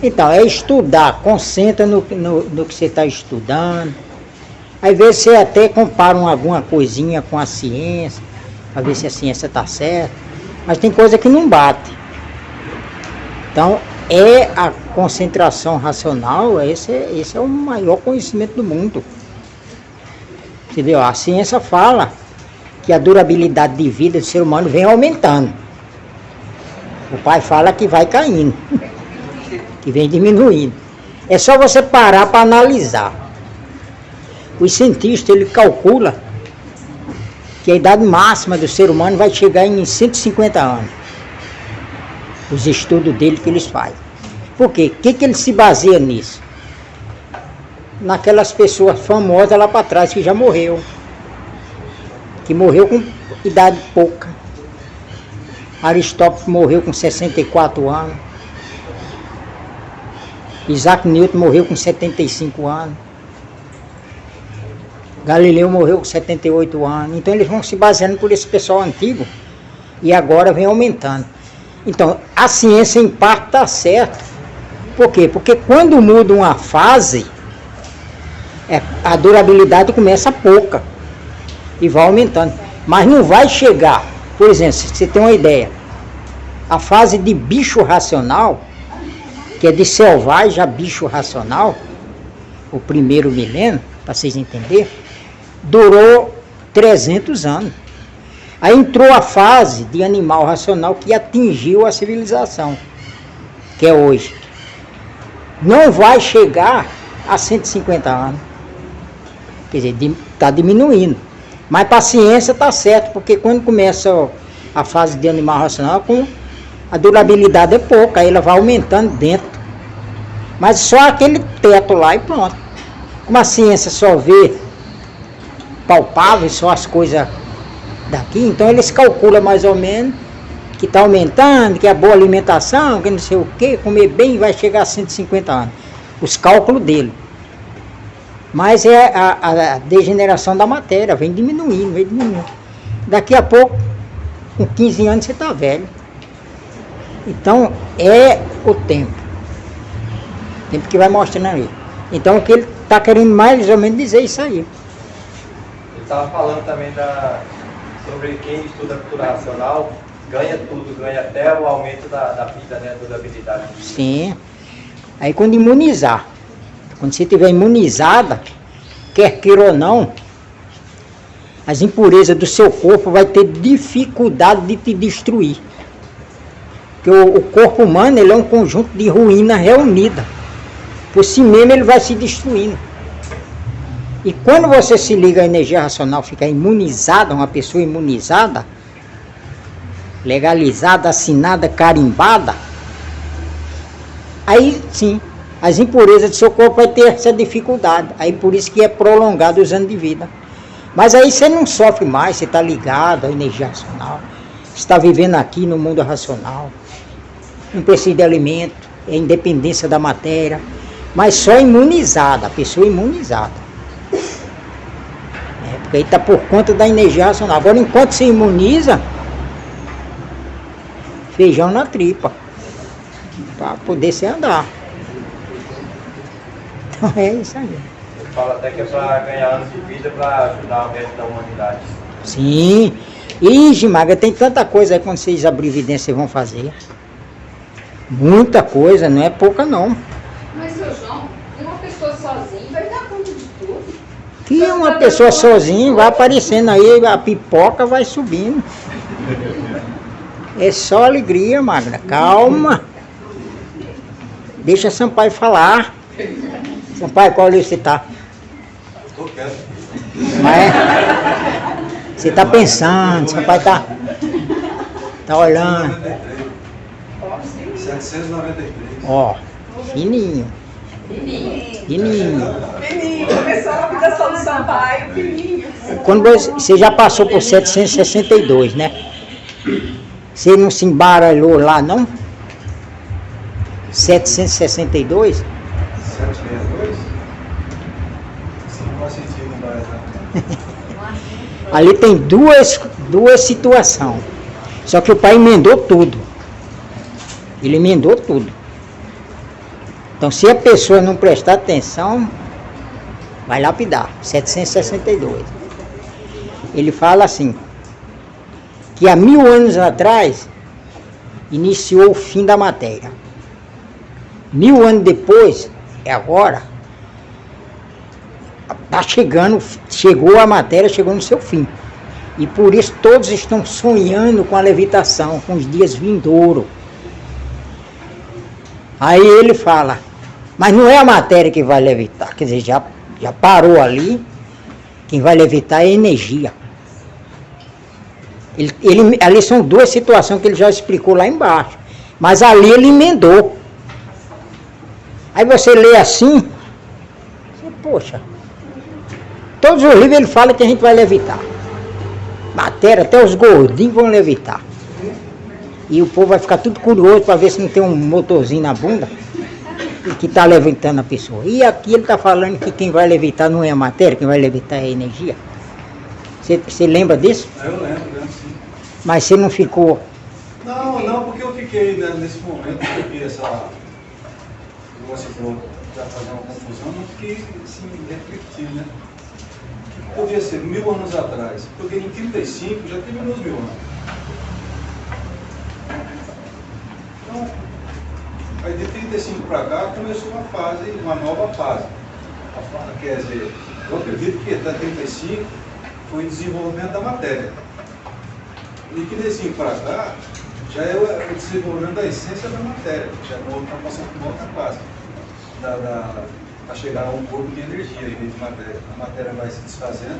Então, é estudar, concentra no que você está estudando. Às vezes você até compara alguma coisinha com a ciência, para ver se a ciência está certa, mas tem coisa que não bate. Então, é a concentração racional, esse é o maior conhecimento do mundo. Você vê, ó, a ciência fala que a durabilidade de vida do ser humano vem aumentando. O pai fala que vai caindo, que vem diminuindo. É só você parar para analisar. Os cientistas, ele calcula que a idade máxima do ser humano vai chegar em 150 anos. Os estudos dele que eles fazem. Por quê? O que ele se baseia nisso? Naquelas pessoas famosas lá para trás que já morreu. Que morreu com idade pouca. Aristóteles morreu com 64 anos. Isaac Newton morreu com 75 anos. Galileu morreu com 78 anos. Então eles vão se baseando por esse pessoal antigo. E agora vem aumentando. Então a ciência em parte está certa. Por quê? Porque quando muda uma fase, a durabilidade começa pouca. E vai aumentando. Mas não vai chegar. Por exemplo, se você tem uma ideia, a fase de bicho racional, que é de selvagem a bicho racional, o primeiro milênio, para vocês entenderem, durou 300 anos. Aí entrou a fase de animal racional que atingiu a civilização, que é hoje. Não vai chegar a 150 anos. Quer dizer, está diminuindo. Mas para a ciência está certo, porque quando começa a fase de animal racional, a durabilidade é pouca, aí ela vai aumentando dentro. Mas só aquele teto lá e pronto. Como a ciência só vê palpável, só as coisas daqui, então eles calculam mais ou menos que está aumentando, que é boa alimentação, que não sei o que, comer bem vai chegar a 150 anos. Os cálculos dele. Mas é a degeneração da matéria, vem diminuindo. Daqui a pouco, com 15 anos, você está velho. Então, é o tempo. O tempo que vai mostrando aí. Então, o que ele está querendo mais ou menos dizer isso aí. Ele estava falando também sobre quem estuda cultura racional, ganha tudo, ganha até o aumento da vida, né, da durabilidade. Sim. Aí quando imunizar. Quando você estiver imunizada, quer queira ou não, as impurezas do seu corpo vai ter dificuldade de te destruir. Porque o corpo humano, ele é um conjunto de ruínas reunidas. Por si mesmo ele vai se destruindo. E quando você se liga à energia racional, fica imunizada, uma pessoa imunizada, legalizada, assinada, carimbada, aí sim, as impurezas do seu corpo vai ter essa dificuldade. Aí por isso que é prolongado os anos de vida. Mas aí você não sofre mais, você está ligado à energia racional. Você está vivendo aqui no mundo racional. Não precisa de alimento, é independência da matéria. Mas só imunizada, a pessoa imunizada. Porque aí está por conta da energia racional. Agora, enquanto você imuniza, feijão na tripa. Para poder se andar. Então é isso aí. Ele fala até que é para ganhar anos de vida para ajudar o resto da humanidade. Sim. Ixi, Maga, tem tanta coisa aí quando vocês abrirem evidência, vocês vão fazer. Muita coisa, não é pouca não. Mas, seu João, uma pessoa sozinha vai dar conta de tudo. Que uma pessoa sozinha vai aparecendo aí, a pipoca vai subindo. É só alegria, Magda. Calma. Deixa Sampaio falar. Sampaio, qual livro você tá? Estou quieto. Mas você tá pensando, Sampaio tá olhando. 793. Ó, fininho. Fininho. Fininho, começou a habitação do Sampaio, fininho. Quando você já passou por 762, né? Você não se embaralhou lá, não? 762? 762? Sim, qual sentido não vai dar? Ali tem duas situações. Só que o pai emendou tudo. Ele emendou tudo. Então, se a pessoa não prestar atenção, vai lapidar. 762. Ele fala assim, que há 1000 anos atrás, iniciou o fim da matéria. 1000 anos depois, é agora, tá chegou a matéria, chegou no seu fim. E por isso todos estão sonhando com a levitação, com os dias vindouros. Aí ele fala, mas não é a matéria que vai levitar, quer dizer, já parou ali, quem vai levitar é a energia. Ali são duas situações que ele já explicou lá embaixo, mas ali ele emendou. Aí você lê assim, você, poxa, todos os livros ele fala que a gente vai levitar. Matéria, até os gordinhos vão levitar. E o povo vai ficar tudo curioso para ver se não tem um motorzinho na bunda que está levantando a pessoa. E aqui ele está falando que quem vai levitar não é a matéria, quem vai levitar é a energia. Você lembra disso? Eu lembro sim. Mas você não ficou... Não, porque eu fiquei nesse momento, eu fiquei você falou, já fazer uma confusão, não fiquei assim, refletindo, né? Podia ser 1000 anos atrás, porque em 35 já terminou os 1000 anos. Então, aí de 35 para cá começou uma nova fase. Quer dizer, eu acredito que até 35 foi o desenvolvimento da matéria. E de 35 para cá já é o desenvolvimento da essência da matéria, já está passando por uma outra fase. Para chegar a um corpo de energia em vez de matéria. A matéria vai se desfazendo,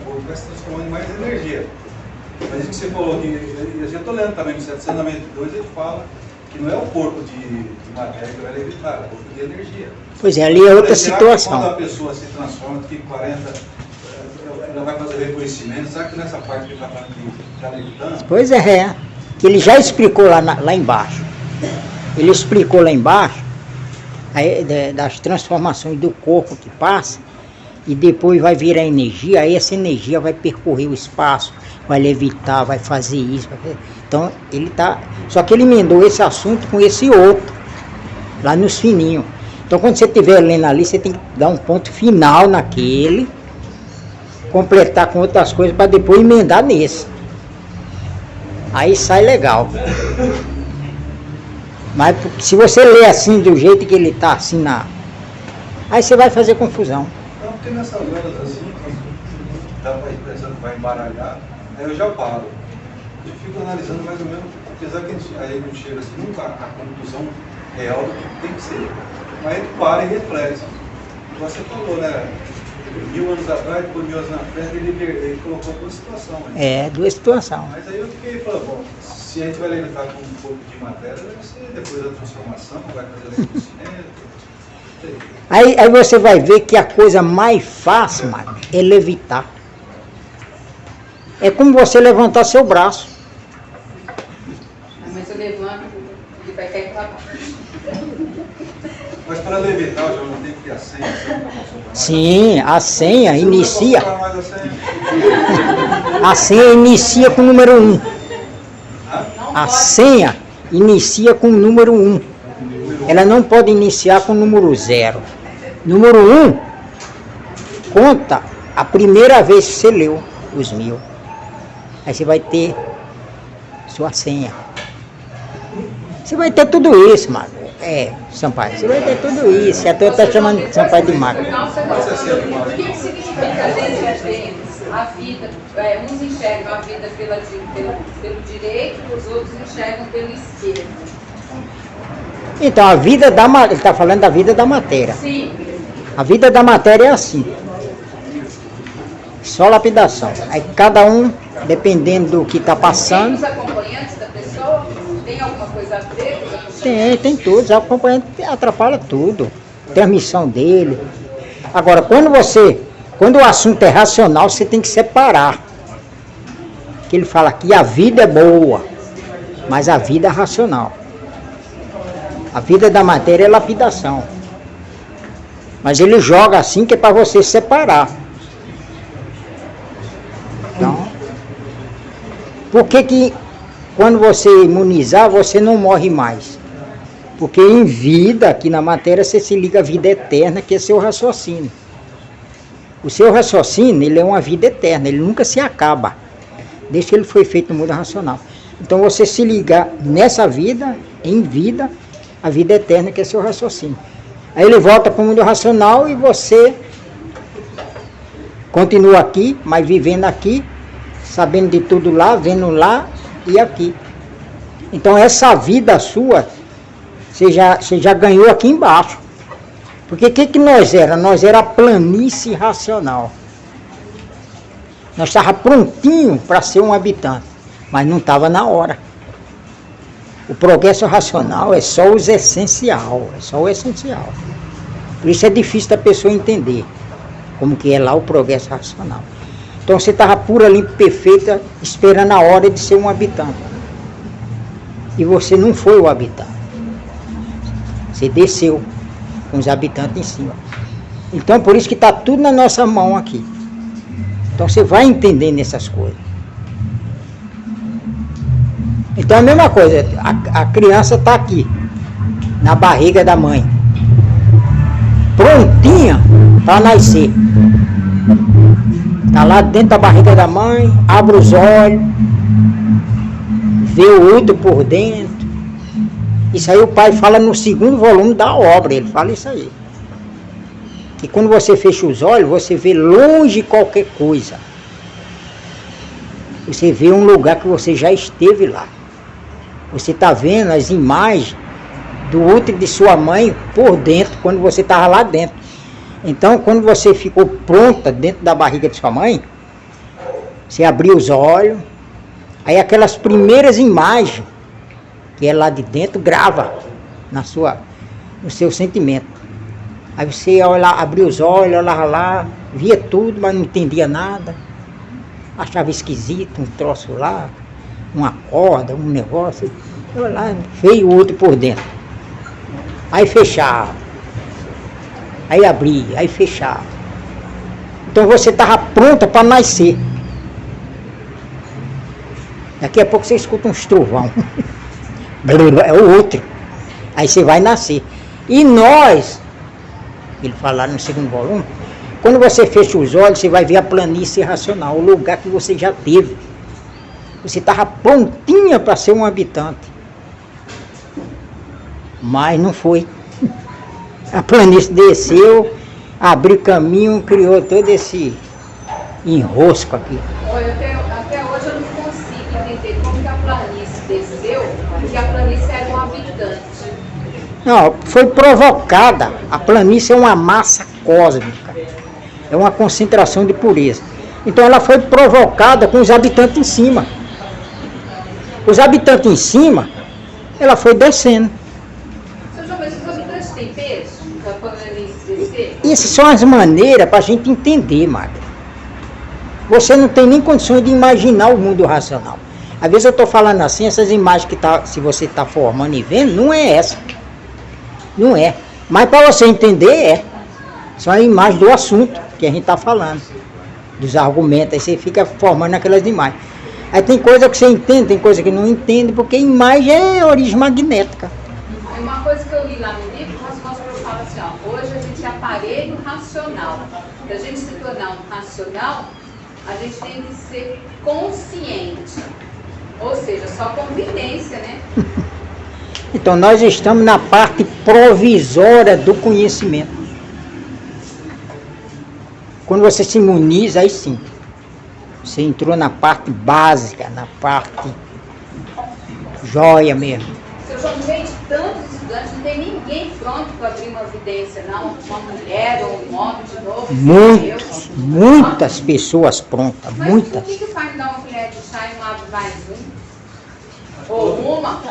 o corpo vai se transformando em mais energia. Mas isso que você falou aqui, eu já estou lendo também no 792, ele fala que não é o corpo de matéria que vai levitar, é o corpo de energia. Pois é, ali é outra será situação. Que quando a pessoa se transforma, que 40, ela vai fazer reconhecimento, será que nessa parte que ele está falando que está levitando? Pois é, que ele já explicou lá embaixo. Ele explicou lá embaixo das transformações do corpo que passa e depois vai vir a energia, aí essa energia vai percorrer o espaço, vai levitar, vai fazer isso. Então ele tá. Só que ele emendou esse assunto com esse outro, lá nos fininhos. Então quando você estiver lendo ali, você tem que dar um ponto final naquele, completar com outras coisas para depois emendar nesse. Aí sai legal. Mas se você ler assim, do jeito que ele está, assim, aí você vai fazer confusão. Não, porque nessas horas assim, dá para pensando que vai embaralhar, aí eu já paro. Eu fico analisando mais ou menos, apesar que aí não chega assim, nunca a conclusão real do que tem que ser. Mas ele para e reflete. Você falou, né? 1000 anos atrás, depois 1000 anos na frente, ele colocou duas situações. Né? É, duas situações. Mas aí eu fiquei falando, bom, se a gente vai levitar com um pouco de matéria, deve ser depois da transformação, vai fazer o conhecimento. Aí você vai ver que a coisa mais fácil, Marcos, é levitar. É como você levantar seu braço. Mas eu levanto e vai cair para baixo. Mas para levitar, eu já não tenho que ter a senha, Sim, a senha inicia. A senha inicia com o número 1. A senha inicia com o número 1. Ela não pode iniciar com o número 0. Número 1 conta a primeira vez que você leu os 1000. Aí você vai ter sua senha. Você vai ter tudo isso, mano. Sampaio. Você vai ter tudo isso. A turma está chamando de Sampaio de Macro. O que significa a gente ter a vida? Uns enxergam a vida pelo direito, os outros enxergam pelo esquerdo. Então, a vida da matéria, ele está falando da vida da matéria. Sim. A vida da matéria é assim. Só lapidação. Aí cada um, dependendo do que está passando. Tem os acompanhantes da pessoa? Tem alguma coisa a ver? Tem tudo. Os acompanhantes atrapalham tudo. Tem a missão dele. Agora, quando o assunto é racional, você tem que separar. Que ele fala que a vida é boa, mas a vida é racional. A vida da matéria é lapidação. Mas ele joga assim que é para você separar. Então, por que quando você imunizar, você não morre mais? Porque em vida, aqui na matéria, você se liga à vida eterna, que é seu raciocínio. O seu raciocínio, ele é uma vida eterna, ele nunca se acaba, desde que ele foi feito no mundo racional. Então você se liga nessa vida, em vida, a vida eterna, que é seu raciocínio. Aí ele volta para o mundo racional e você continua aqui, mas vivendo aqui, sabendo de tudo lá, vendo lá e aqui. Então essa vida sua, você já ganhou aqui embaixo. Porque o que nós era? Nós era a planície racional. Nós estávamos prontinho para ser um habitante, mas não estava na hora. O progresso racional é só o essencial, é só o essencial. Por isso é difícil da pessoa entender como que é lá o progresso racional. Então você estava pura, limpa, perfeita, esperando a hora de ser um habitante. E você não foi o habitante. Você desceu com os habitantes em cima. Então por isso que está tudo na nossa mão aqui. Então você vai entendendo essas coisas. Então é a mesma coisa, a criança está aqui, na barriga da mãe, prontinha para nascer. Está lá dentro da barriga da mãe, abre os olhos, vê o útero por dentro. Isso aí o pai fala no segundo volume da obra, ele fala isso aí. Que quando você fecha os olhos, você vê longe qualquer coisa. Você vê um lugar que você já esteve lá. Você está vendo as imagens do útero de sua mãe por dentro, quando você estava lá dentro. Então, quando você ficou pronta dentro da barriga de sua mãe, você abriu os olhos, aí aquelas primeiras imagens, que é lá de dentro, grava no seu sentimento. Aí você abriu os olhos, olhava lá, via tudo, mas não entendia nada. Achava esquisito um troço lá, uma corda, um negócio. Eu lá, veio o outro por dentro. Aí fechava. Aí abria, aí fechava. Então você estava pronta para nascer. Daqui a pouco você escuta uns trovão. É o outro. Aí você vai nascer. E nós, ele fala no segundo volume, quando você fecha os olhos, você vai ver a planície racional, o lugar que você já teve. Você estava prontinha para ser um habitante. Mas não foi. A planície desceu, abriu caminho, criou todo esse enrosco aqui. Olha, até hoje eu não consigo entender como que a planície desceu, porque a planície era um habitante. Não, foi provocada. A planície é uma massa cósmica. É uma concentração de pureza. Então ela foi provocada com os habitantes em cima. Os habitantes em cima, ela foi descendo. Seu João, mas os habitantes têm peso para a planície descer? Essas são as maneiras para a gente entender, Magda. Você não tem nem condições de imaginar o mundo racional. Às vezes eu estou falando assim, essas imagens que se você está formando e vendo, não é essa. Não é. Mas para você entender, é. São as imagens do assunto que a gente está falando. Dos argumentos. Aí você fica formando aquelas imagens. Aí tem coisa que você entende, tem coisa que não entende, porque imagem é origem magnética. Uma coisa que eu li lá no livro, o Cosmógrafo fala assim, ó, hoje a gente é aparelho racional. Para a gente se tornar um racional, a gente tem que ser consciente. Ou seja, só convivência, né? Então nós estamos na parte provisória do conhecimento. Quando você se imuniza, aí sim. Você entrou na parte básica, na parte joia mesmo. Seu João, no meio de tantos estudantes, não tem ninguém pronto para abrir uma evidência, não? Uma mulher ou um homem de novo? Muitas pessoas prontas, mas muitas. Por que o pai não dá uma colher de chá e não abre mais um? Ou uma?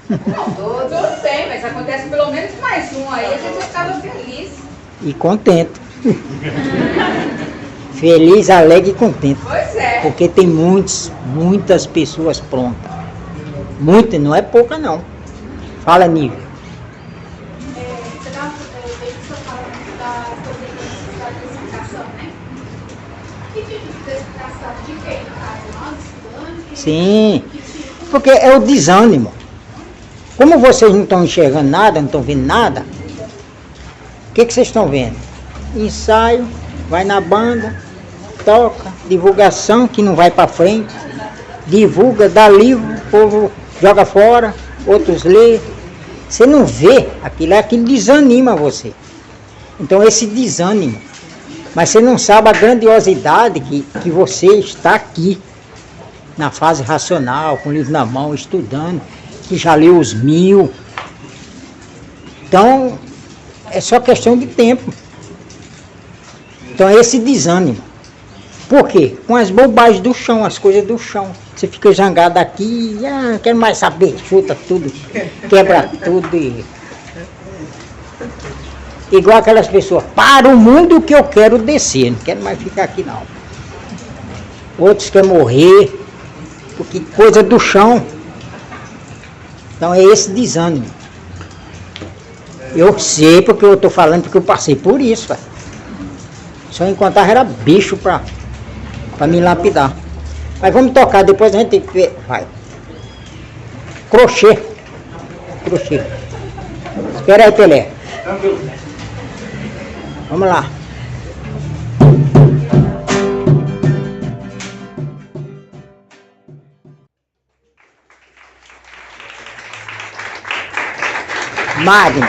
Não, tudo bem, mas acontece pelo menos mais um aí, a gente ficava feliz. E contente. Feliz, alegre e contente. Pois é. Porque tem muitas pessoas prontas. Muitas, não é pouca não. Fala, Nívia. Você está falando da classificação, né? Que tipo de classificação? De quem? Nós, estudantes? Sim, porque é o desânimo. Como vocês não estão enxergando nada, não estão vendo nada, o que vocês estão vendo? Ensaio, vai na banda, toca, divulgação que não vai para frente, divulga, dá livro, o povo joga fora, outros lê. Você não vê aquilo desanima você. Então esse desânimo, mas você não sabe a grandiosidade que você está aqui, na fase racional, com o livro na mão, estudando, que já leu os 1000. Então, é só questão de tempo. Então é esse desânimo. Por quê? Com as bobagens do chão, as coisas do chão. Você fica zangado aqui, não quero mais saber, chuta tudo, quebra tudo. Igual aquelas pessoas, para o mundo que eu quero descer, não quero mais ficar aqui não. Outros querem morrer, porque coisa do chão. Então é esse desânimo. Eu sei porque eu estou falando, porque eu passei por isso. Véio. Se eu encontrar era bicho para me lapidar. Mas vamos tocar, depois a gente tem que ver. Vai. Crochê. Crochê. Espera aí, Pelé. Vamos lá. Magna,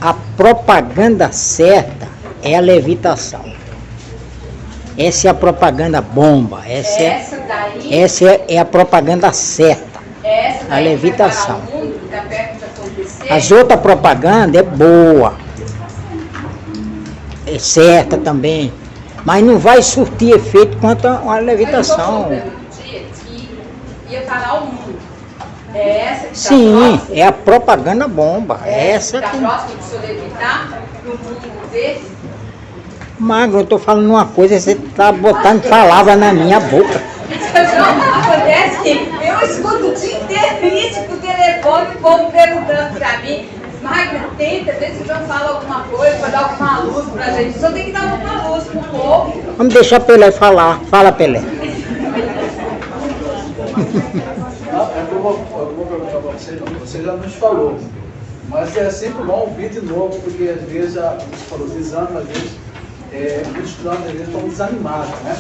a propaganda certa é a levitação. Essa é a propaganda bomba. Essa é a propaganda certa. A levitação. As outras propagandas é boa. É certa também. Mas não vai surtir efeito quanto a levitação. Ia parar o mundo. É essa que sim, é a propaganda bomba. Essa que está próxima de se levitar para o mundo ver. Magro, eu estou falando uma coisa, você está botando palavra na minha boca. Acontece que eu escuto o dia inteiro isso pro telefone, o povo perguntando para mim. Magna, tenta ver se o João fala alguma coisa, para dar alguma luz pra gente. Só tem que dar alguma luz pro povo. Vamos deixar Pelé falar. Fala, Pelé. Eu vou perguntar para você já nos falou, mas é sempre bom ouvir de novo, porque às vezes, você falou desânimo, às vezes, muitos estudantes às vezes estão desanimados, né?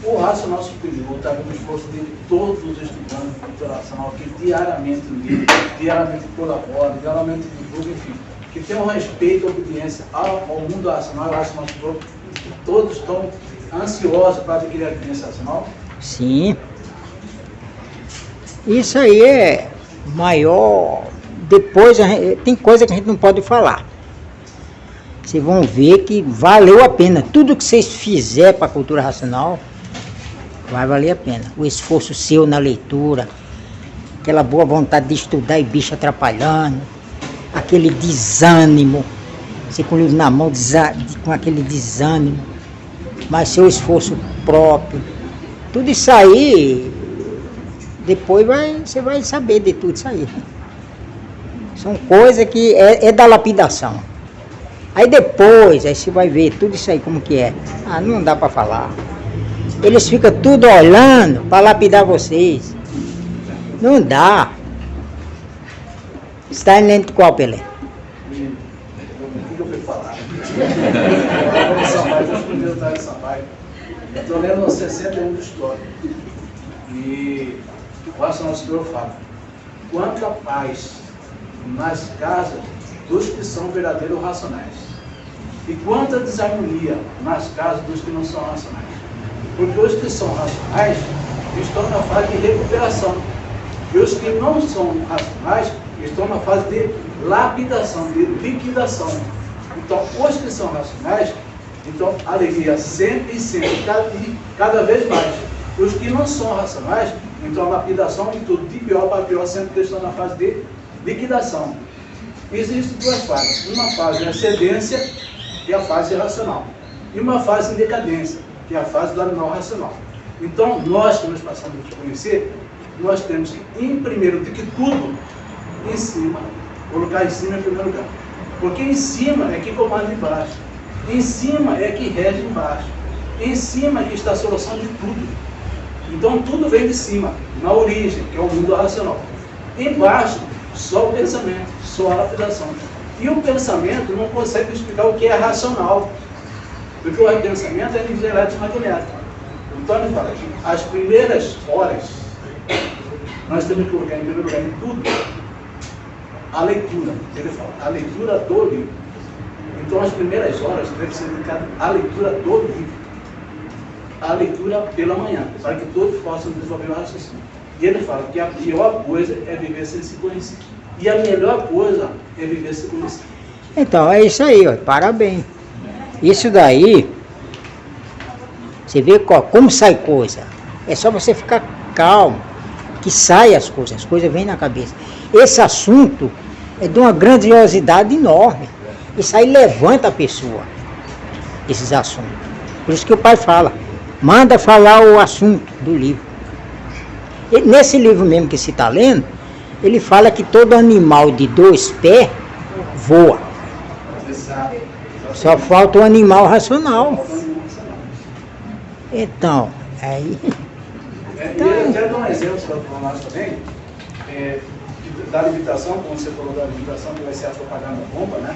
O Racional Superior está no esforço de todos os estudantes do cultura racional que diariamente lê, diariamente colabora, diariamente divulga, enfim, que tem um respeito e obediência ao mundo racional e ao Racional Superior, que todos estão ansiosos para adquirir a experiência racional. Sim. Isso aí é maior. Depois tem coisa que a gente não pode falar. Vocês vão ver que valeu a pena. Tudo que vocês fizerem para a cultura racional vai valer a pena. O esforço seu na leitura, aquela boa vontade de estudar e bicho atrapalhando, aquele desânimo, você com o livro na mão, com aquele desânimo, mas seu esforço próprio, tudo isso aí, depois você vai saber de tudo isso aí. São coisas que é da lapidação. Aí depois, aí você vai ver tudo isso aí como que é. Ah, não dá para falar. Eles ficam tudo olhando para lapidar vocês. Não dá. Você está lendo qual, Pelé? O que eu fui falar? Eu estou lendo 61 de História. E o racional superior fala: quanta paz nas casas dos que são verdadeiros racionais, e quanta desarmonia nas casas dos que não são racionais. Porque os que são racionais estão na fase de recuperação, e os que não são racionais estão na fase de lapidação, de liquidação. Então, os que são racionais, então, alegria sempre e sempre, cada vez mais. Os que não são racionais, então, a lapidação e tudo de pior para pior, sempre estão na fase de liquidação. Existem duas fases: uma fase de ascendência, que é a fase racional, e uma fase de decadência, que é a fase do animal racional. Então, nós que nos passamos a conhecer, nós temos que, em primeiro de que tudo, em cima, colocar em cima em primeiro lugar. Porque em cima é que comanda embaixo, em cima é que rege embaixo, em cima é que está a solução de tudo. Então tudo vem de cima, na origem, que é o mundo racional. Embaixo, só o pensamento, só a lapidação. E o pensamento não consegue explicar o que é racional, porque o pensamento é energia eletromagnética. Então ele fala que as primeiras horas, nós temos que colocar em primeiro lugar em tudo a leitura. Ele fala, a leitura do livro. Então as primeiras horas devem ser dedicadas à leitura do livro. A leitura pela manhã, para que todos possam desenvolver o raciocínio. E ele fala que a pior coisa é viver sem se conhecer. E a melhor coisa é viver sem se conhecer. Então, é isso aí, ó, parabéns. Isso daí, você vê como sai coisa. É só você ficar calmo, que sai as coisas vêm na cabeça. Esse assunto é de uma grandiosidade enorme. Isso aí levanta a pessoa, esses assuntos. Por isso que o pai fala, manda falar o assunto do livro. E nesse livro mesmo que você está lendo, ele fala que todo animal de 2 pés voa. Só falta o animal racional. Então, aí... Então... Eu quero dar um exemplo para nós também, da limitação, como você falou da limitação, que vai ser a propaganda bomba, né?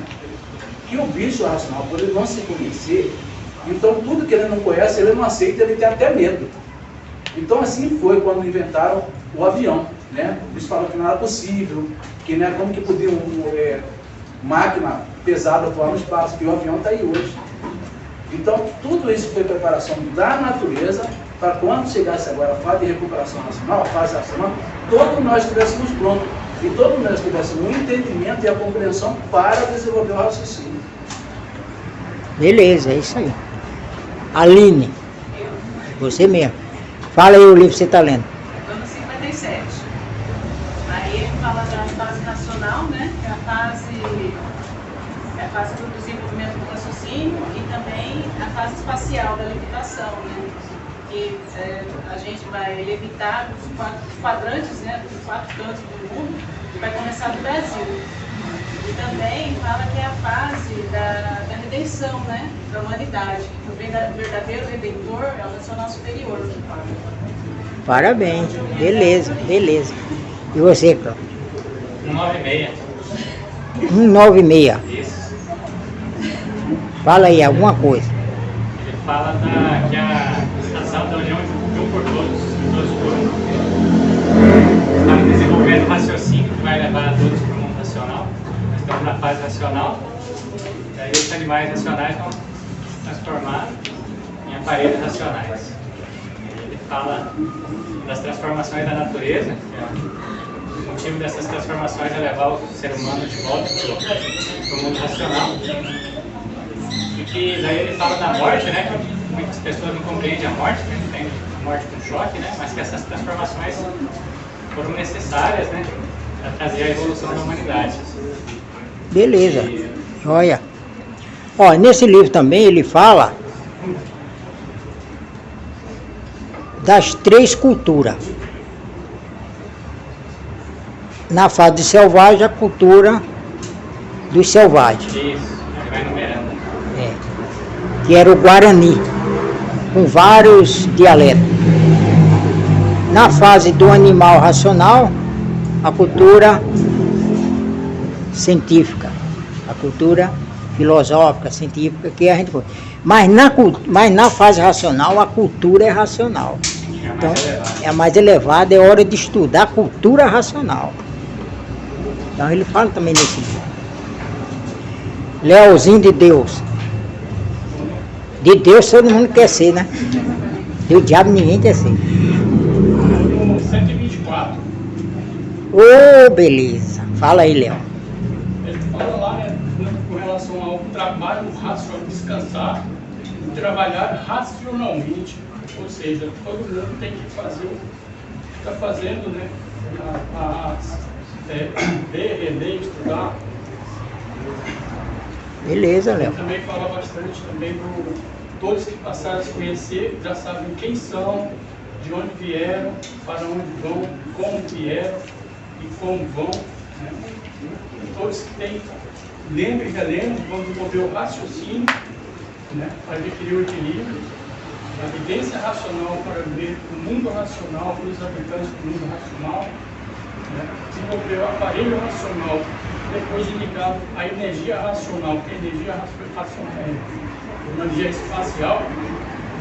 Que o bicho racional, por ele não se conhecer, então tudo que ele não conhece, ele não aceita, ele tem até medo. Então assim foi quando inventaram o avião, né? Eles falaram que não era possível, que né, como que podia máquina pesada voar no espaço, que o avião está aí hoje. Então tudo isso foi preparação da natureza, para quando chegasse agora a fase de recuperação racional, a fase racional, todos nós estivéssemos prontos, e todos nós tivéssemos o entendimento e a compreensão para desenvolver o raciocínio. Beleza, é isso aí. Aline, você mesmo. Fala aí o livro que você está lendo. Estou no 57. Aí ele fala da fase racional, né? Que é a fase do desenvolvimento do raciocínio e também a fase espacial da levitação, né? Que a gente vai levitar os 4 quadrantes, né? Dos 4 cantos do mundo e vai começar do Brasil. E também fala que é a fase da redenção, né? Da humanidade. O verdadeiro redentor é o nacional superior. Parabéns, beleza, beleza. E você, Cláudio? 196. 196. Isso. Fala aí, alguma coisa. Ele fala que a estação da união de um por todos por um. Está desenvolvendo um raciocínio que vai levar a todos para o mundo racional. Nós estamos na fase racional. E aí os animais racionais vão se transformar em aparelhos racionais. Ele fala das transformações da natureza. O motivo dessas transformações é levar o ser humano de volta para o mundo racional. E que daí ele fala da morte, né? Que muitas pessoas não compreendem a morte, né? Tem a morte com choque, né? Mas que essas transformações foram necessárias, né? Para trazer a evolução da humanidade. Beleza, olha. Ó, nesse livro também ele fala das 3 culturas. Na fase de selvagem, a cultura dos selvagens. Isso, ele vai numerando. Que era o Guarani, com vários dialetos. Na fase do animal racional, a cultura científica, a cultura filosófica, científica, que a gente... Mas na fase racional, a cultura é racional. Então, é a mais elevada, é hora de estudar a cultura racional. Então, ele fala também nesse livro. Leozinho de Deus. De Deus todo mundo quer ser, né? Do diabo ninguém quer ser. 124. Ô, beleza. Fala aí, Léo. Ele fala lá, né, com relação ao trabalho racional, descansar e trabalhar racionalmente. Ou seja, todo mundo tem que fazer o que está fazendo, né? Ver, reler, estudar. Beleza, Léo. Ele também fala bastante também do todos que passaram a se conhecer já sabem quem são, de onde vieram, para onde vão, como vieram e como vão. Né? Todos que têm, lembram e relembram, vão desenvolver o raciocínio, né? Para adquirir o equilíbrio, a evidência racional para ver o mundo racional, os habitantes do mundo racional, né? Desenvolver o aparelho racional, depois de ligado à energia racional, que a energia racional é uma energia espacial,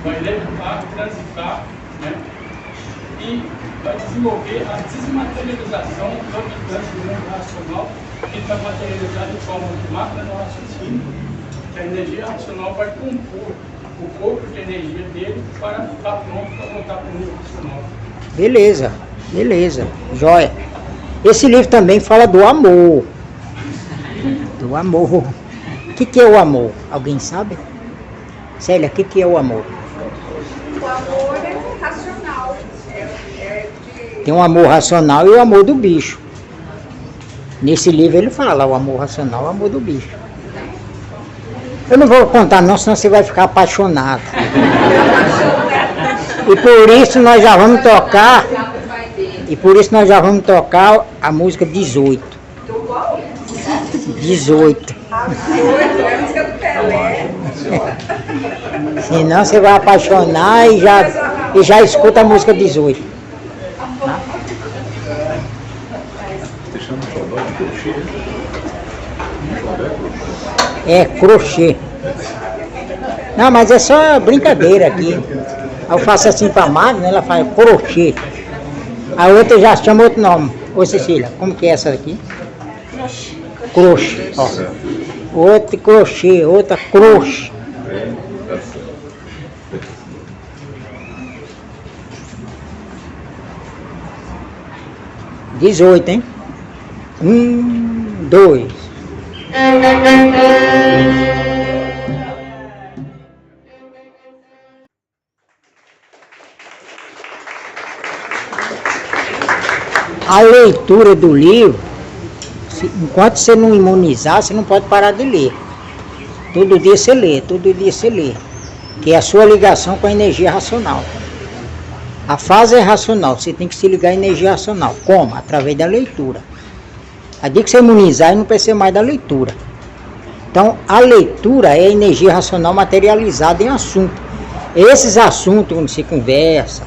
vai levitar, transitar, né? E vai desenvolver a desmaterialização do habitante do mundo racional, que está materializado em forma de máquina no raciocínio, que a energia racional vai compor o corpo de energia dele para estar pronto para voltar para o mundo racional. Beleza, beleza, joia. Esse livro também fala do amor. Do amor. O que é o amor? Alguém sabe? Célia, o que é o amor? O amor é racional. Tem um amor racional e o amor do bicho. Nesse livro ele fala o amor racional e o amor do bicho. Eu não vou contar não, senão você vai ficar apaixonado. E por isso nós já vamos tocar. E por isso nós já vamos tocar a música 18. 18. Senão você vai apaixonar e já escuta a música 18. Você chama o xodó de crochê? É crochê. Não, mas é só brincadeira aqui. Eu faço assim pra Magna, ela faz crochê. A outra já chama outro nome. Ô Cecília, como que é essa daqui? Crochê. Ó. Outro crochê, outra crochê. 18, hein? 1, 2. A leitura do livro, enquanto você não imunizar, você não pode parar de ler. Todo dia você lê, todo dia você lê. Que é a sua ligação com a energia racional. A fase é racional, você tem que se ligar à energia racional. Como? Através da leitura. A dia que você imunizar, não precisa mais da leitura. Então, a leitura é a energia racional materializada em assunto. Esses assuntos, onde você conversa,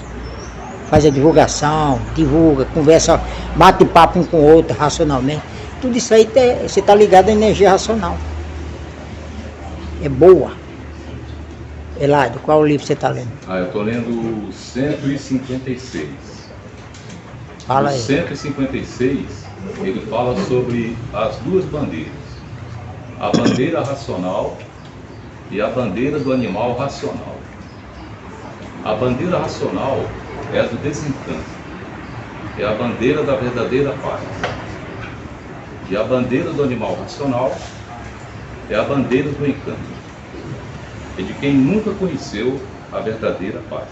faz a divulgação, divulga, conversa, bate papo um com o outro racionalmente. Tudo isso aí você está ligado à energia racional. É boa. Eladio, qual livro você está lendo? Eu estou lendo o 156. Fala aí. O 156, ele fala sobre as duas bandeiras. A bandeira racional e a bandeira do animal racional. A bandeira racional é a do desencanto. É a bandeira da verdadeira paz. E a bandeira do animal racional é a bandeira do encanto. É de quem nunca conheceu a verdadeira paz.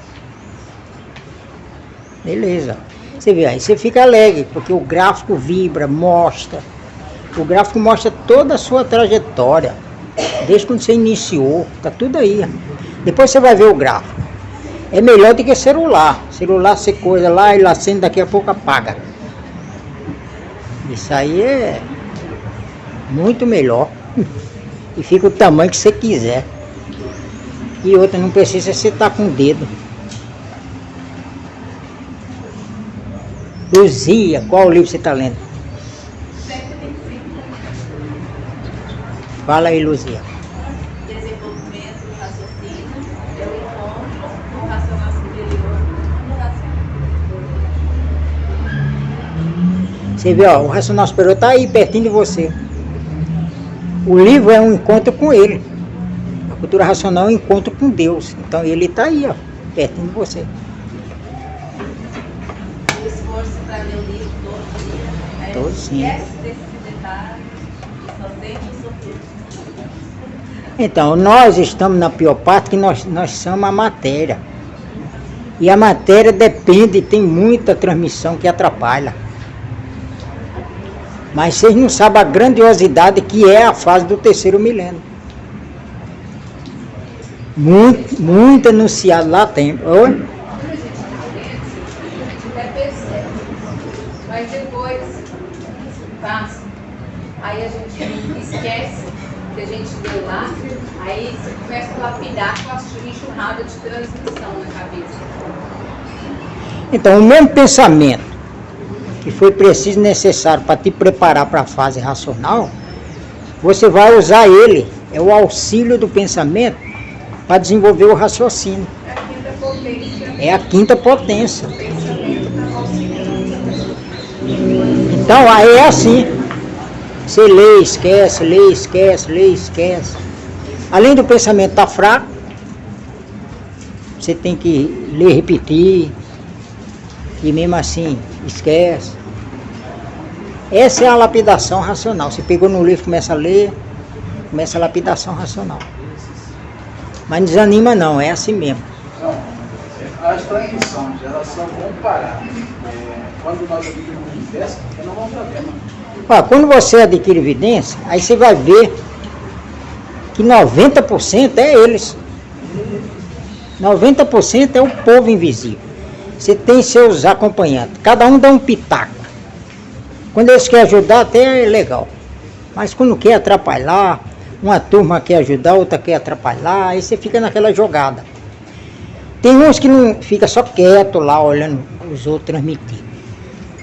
Beleza. Você vê aí, você fica alegre, porque o gráfico vibra, mostra. O gráfico mostra toda a sua trajetória, desde quando você iniciou, tá tudo aí. Depois você vai ver o gráfico. É melhor do que celular. Celular você coisa lá, ele acende, daqui a pouco apaga. Isso aí é muito melhor. E fica o tamanho que você quiser. E outra, não precisa você estar com o dedo. Luzia, qual livro você está lendo? Fala aí, Luzia. Desenvolvimento, raciocínio Você vê, ó, o racional superior está aí pertinho de você. O livro é um encontro com ele. A cultura racional é um encontro com Deus. Então ele está aí, ó, pertinho de você. O esforço para ler o livro todo dia. Todo sim. Esquece desses detalhes e só tem que sofrer. Então, nós estamos na pior parte, que nós somos a matéria. E a matéria depende, tem muita transmissão que atrapalha. Mas vocês não sabem a grandiosidade que é a fase do terceiro milênio. Muito anunciado lá tem. Oi? Até percebe. Mas depois passa. Aí a gente esquece que a gente deu lá. Aí você começa a lapidar com a enxurrada de transmissão na cabeça. Então, o mesmo pensamento que foi preciso e necessário para te preparar para a fase racional, você vai usar ele, é o auxílio do pensamento, para desenvolver o raciocínio. É a quinta potência. Então, aí é assim. Você lê, esquece, lê, esquece, lê, esquece. Além do pensamento estar fraco, você tem que ler, repetir, e mesmo assim, esquece. Essa é a lapidação racional. Você pegou no livro, começa a ler, começa a lapidação racional. Mas não desanima não, é assim mesmo. Não, as transmissões, elas são comparadas. Quando nós adquirimos evidência, não vamos problema. Ó, quando você adquire evidência, aí você vai ver que 90% é eles. 90% é o povo invisível. Você tem seus acompanhantes, cada um dá um pitaco. Quando eles querem ajudar, até é legal. Mas quando quer atrapalhar, uma turma quer ajudar, outra quer atrapalhar, aí você fica naquela jogada. Tem uns que não fica só quieto lá, olhando os outros transmitir.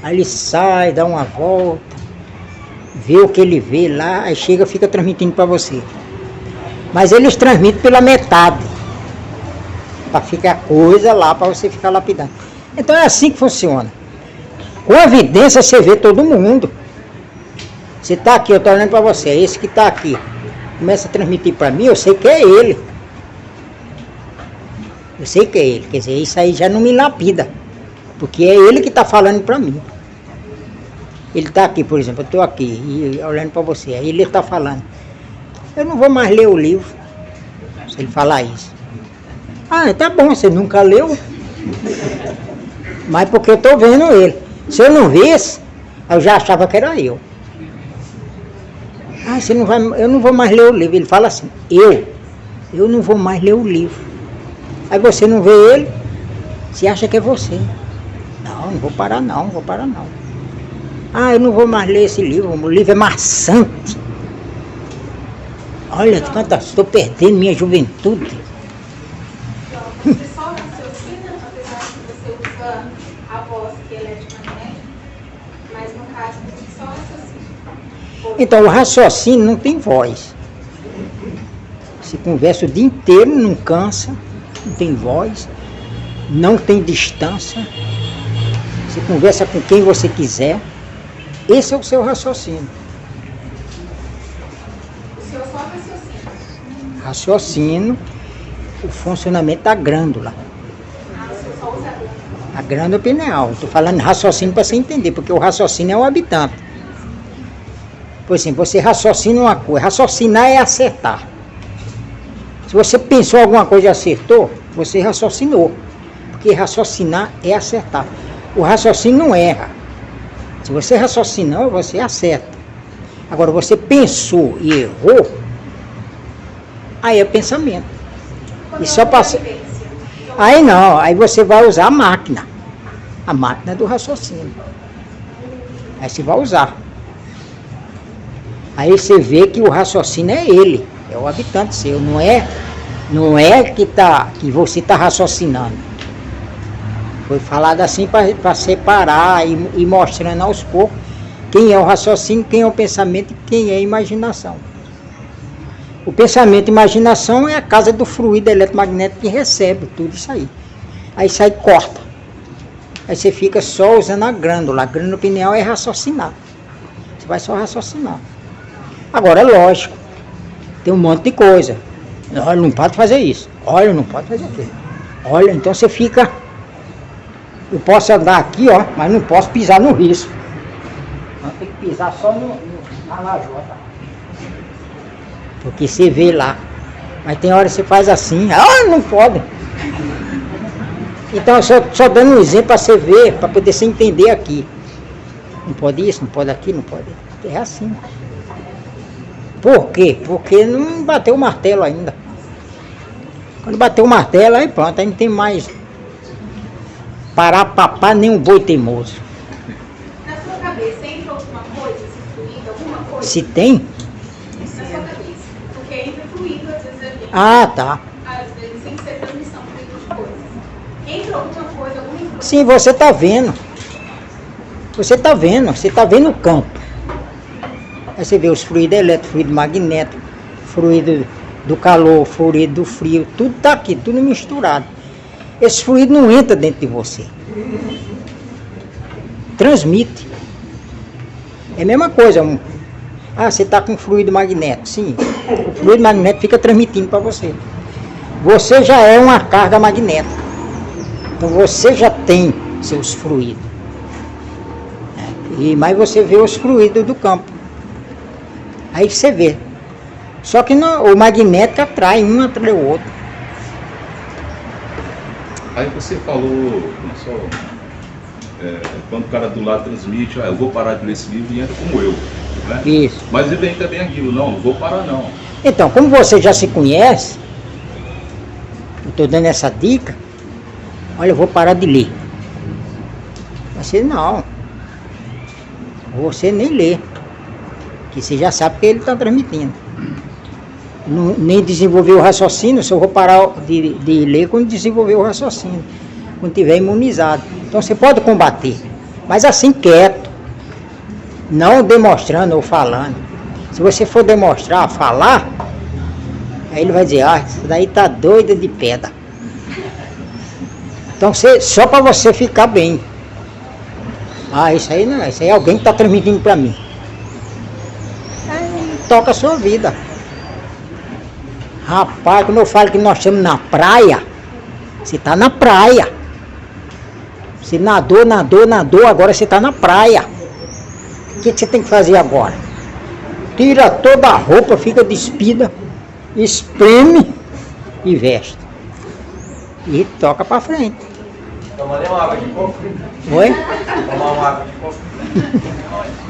Aí ele sai, dá uma volta, vê o que ele vê lá, aí chega e fica transmitindo para você. Mas eles transmitem pela metade, para ficar coisa lá, para você ficar lapidando. Então é assim que funciona. Com evidência você vê todo mundo. Você está aqui, eu estou olhando para você, esse que está aqui, começa a transmitir para mim, eu sei que é ele. Eu sei que é ele, quer dizer, isso aí já não me lapida, porque é ele que está falando para mim. Ele está aqui, por exemplo, eu estou aqui, e olhando para você, aí ele está falando. Eu não vou mais ler o livro, se ele falar isso. Ah, tá bom, você nunca leu, mas porque eu estou vendo ele. Se eu não visse, eu já achava que era eu. Ah, você não vai, eu não vou mais ler o livro. Ele fala assim, eu não vou mais ler o livro. Aí você não vê ele, você acha que é você. Não vou parar não, Ah, eu não vou mais ler esse livro, o livro é maçante. Olha, estou perdendo minha juventude. Você só raciocina, apesar de você usar a voz que é eletromagnética, mas no caso você só raciocina. Então, o raciocínio não tem voz. Você conversa o dia inteiro, não cansa, não tem voz, não tem distância. Você conversa com quem você quiser. Esse é o seu raciocínio. O seu só raciocina. Raciocínio, o funcionamento da glândula. Ah, o seu só usa a glândula. A glândula pineal. Estou falando raciocínio para você entender, porque o raciocínio é o habitante. Por exemplo, você raciocina uma coisa. Raciocinar é acertar. Se você pensou alguma coisa e acertou, você raciocinou. Porque raciocinar é acertar. O raciocínio não erra. Se você raciocinou, você acerta. Agora, você pensou e errou, aí é pensamento. E só passa. Aí não, aí você vai usar a máquina do raciocínio. Aí você vai usar. Aí você vê que o raciocínio é ele, é o habitante seu, não é que você está raciocinando. Foi falado assim para separar e mostrando aos poucos quem é o raciocínio, quem é o pensamento e quem é a imaginação. O pensamento e a imaginação é a casa do fluido eletromagnético que recebe tudo isso aí. Aí sai corta. Aí você fica só usando a glândula pineal é raciocinar. Você vai só raciocinar. Agora, é lógico, tem um monte de coisa. Olha, não pode fazer isso. Olha, não pode fazer aquilo. Olha, então você fica... Eu posso andar aqui, ó, mas não posso pisar no risco. Eu tenho que pisar só na lajota. Porque você vê lá. Mas tem hora que você faz assim. Ah, não pode. Então, eu só dando um exemplo para você ver, para poder você entender aqui. Não pode isso, não pode aquilo, não pode... É assim. Por quê? Porque não bateu o martelo ainda. Quando bateu o martelo, aí pronto, aí não tem mais parar papá nem um boi teimoso. Na sua cabeça entra alguma coisa, se fluido, alguma coisa? Se tem? Na sua cabeça. Porque entra fluido, às vezes ali. Ah, tá. Às vezes sem ser transmissão, fluido de coisas. Entra alguma coisa, alguma informação. Sim, você está vendo. Você está vendo o campo. Aí você vê os fluidos elétricos, fluido magnético, fluido do calor, fluido do frio, tudo está aqui, tudo misturado. Esse fluido não entra dentro de você. Transmite. É a mesma coisa. Você está com fluido magnético. Sim, o fluido magnético fica transmitindo para você. Você já é uma carga magnética. Então você já tem seus fluidos. Mas você vê os fluidos do campo. Aí você vê. Só que o magnético atrai um atrai o outro. Aí você falou, quando o cara do lado transmite, eu vou parar de ler esse livro e entra como eu. Né? Isso. Mas ele vem também aquilo, não vou parar não. Então, como você já se conhece, eu estou dando essa dica, olha, eu vou parar de ler. Você não. Você nem lê. Que você já sabe que ele está transmitindo. Nem desenvolveu o raciocínio, se eu vou parar de ler quando desenvolver o raciocínio, quando estiver imunizado. Então você pode combater, mas assim quieto, não demonstrando ou falando. Se você for demonstrar, falar, aí ele vai dizer, isso daí tá doida de pedra. Então só para você ficar bem. Isso aí não, isso aí é alguém que está transmitindo para mim. Aí toca a sua vida. Rapaz, quando eu falo que nós estamos na praia, você está na praia. Você nadou, agora você está na praia. O que você tem que fazer agora? Tira toda a roupa, fica despida, espreme e veste. E toca para frente. Tomar uma água de coco? Oi? Tomar uma água de coco?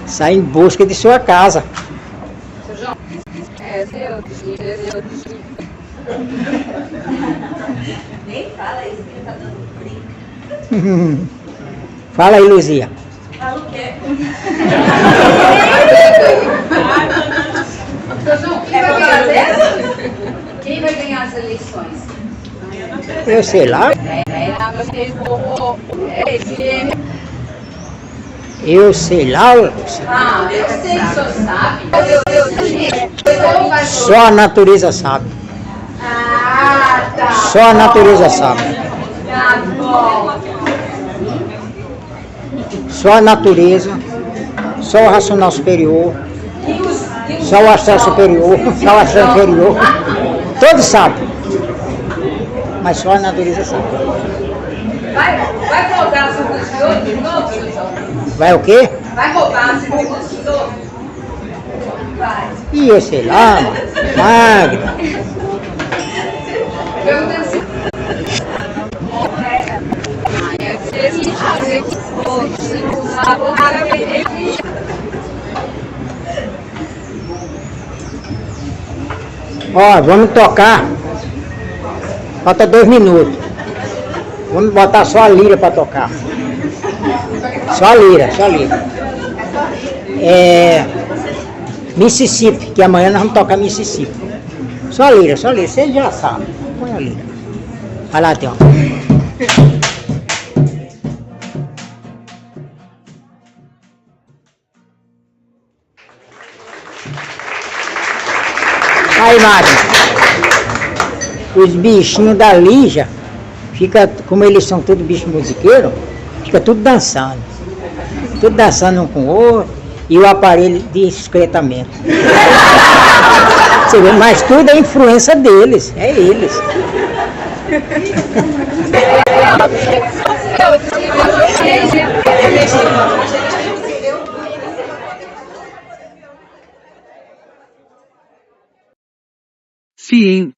Sai em busca de sua casa. Nem fala isso, que ele tá dando brinco. Fala aí, Luzia. Fala o quê? Quem vai ganhar as eleições? Eu sei lá. Eu sei lá. Eu sei que o senhor sabe. Só a natureza sabe. Tá. Só a natureza sabe. Tá bom. Só a natureza, só o racional superior, só o astral superior, só o astral inferior. Todos sabem. Mas só a natureza sabe. Vai roubar as circunstâncias de outro de novo, seu João? Vai o quê? Vai roubar as circunstâncias de outro? Vai. E eu sei lá, Magda. Ó, vamos tocar. Falta 2 minutos. Vamos botar só a lira para tocar. Só a lira, só a lira. Mississippi, que amanhã nós vamos tocar Mississippi. Só a lira, você já sabe. Põe a lira. Vai lá, Theo. Aí, Mário, os bichinhos da Lígia, fica, como eles são todos bichos musiqueiros, Fica tudo dançando um com o outro, e o aparelho de excretamento. Você vê, mas tudo é influência deles, é eles. Fim.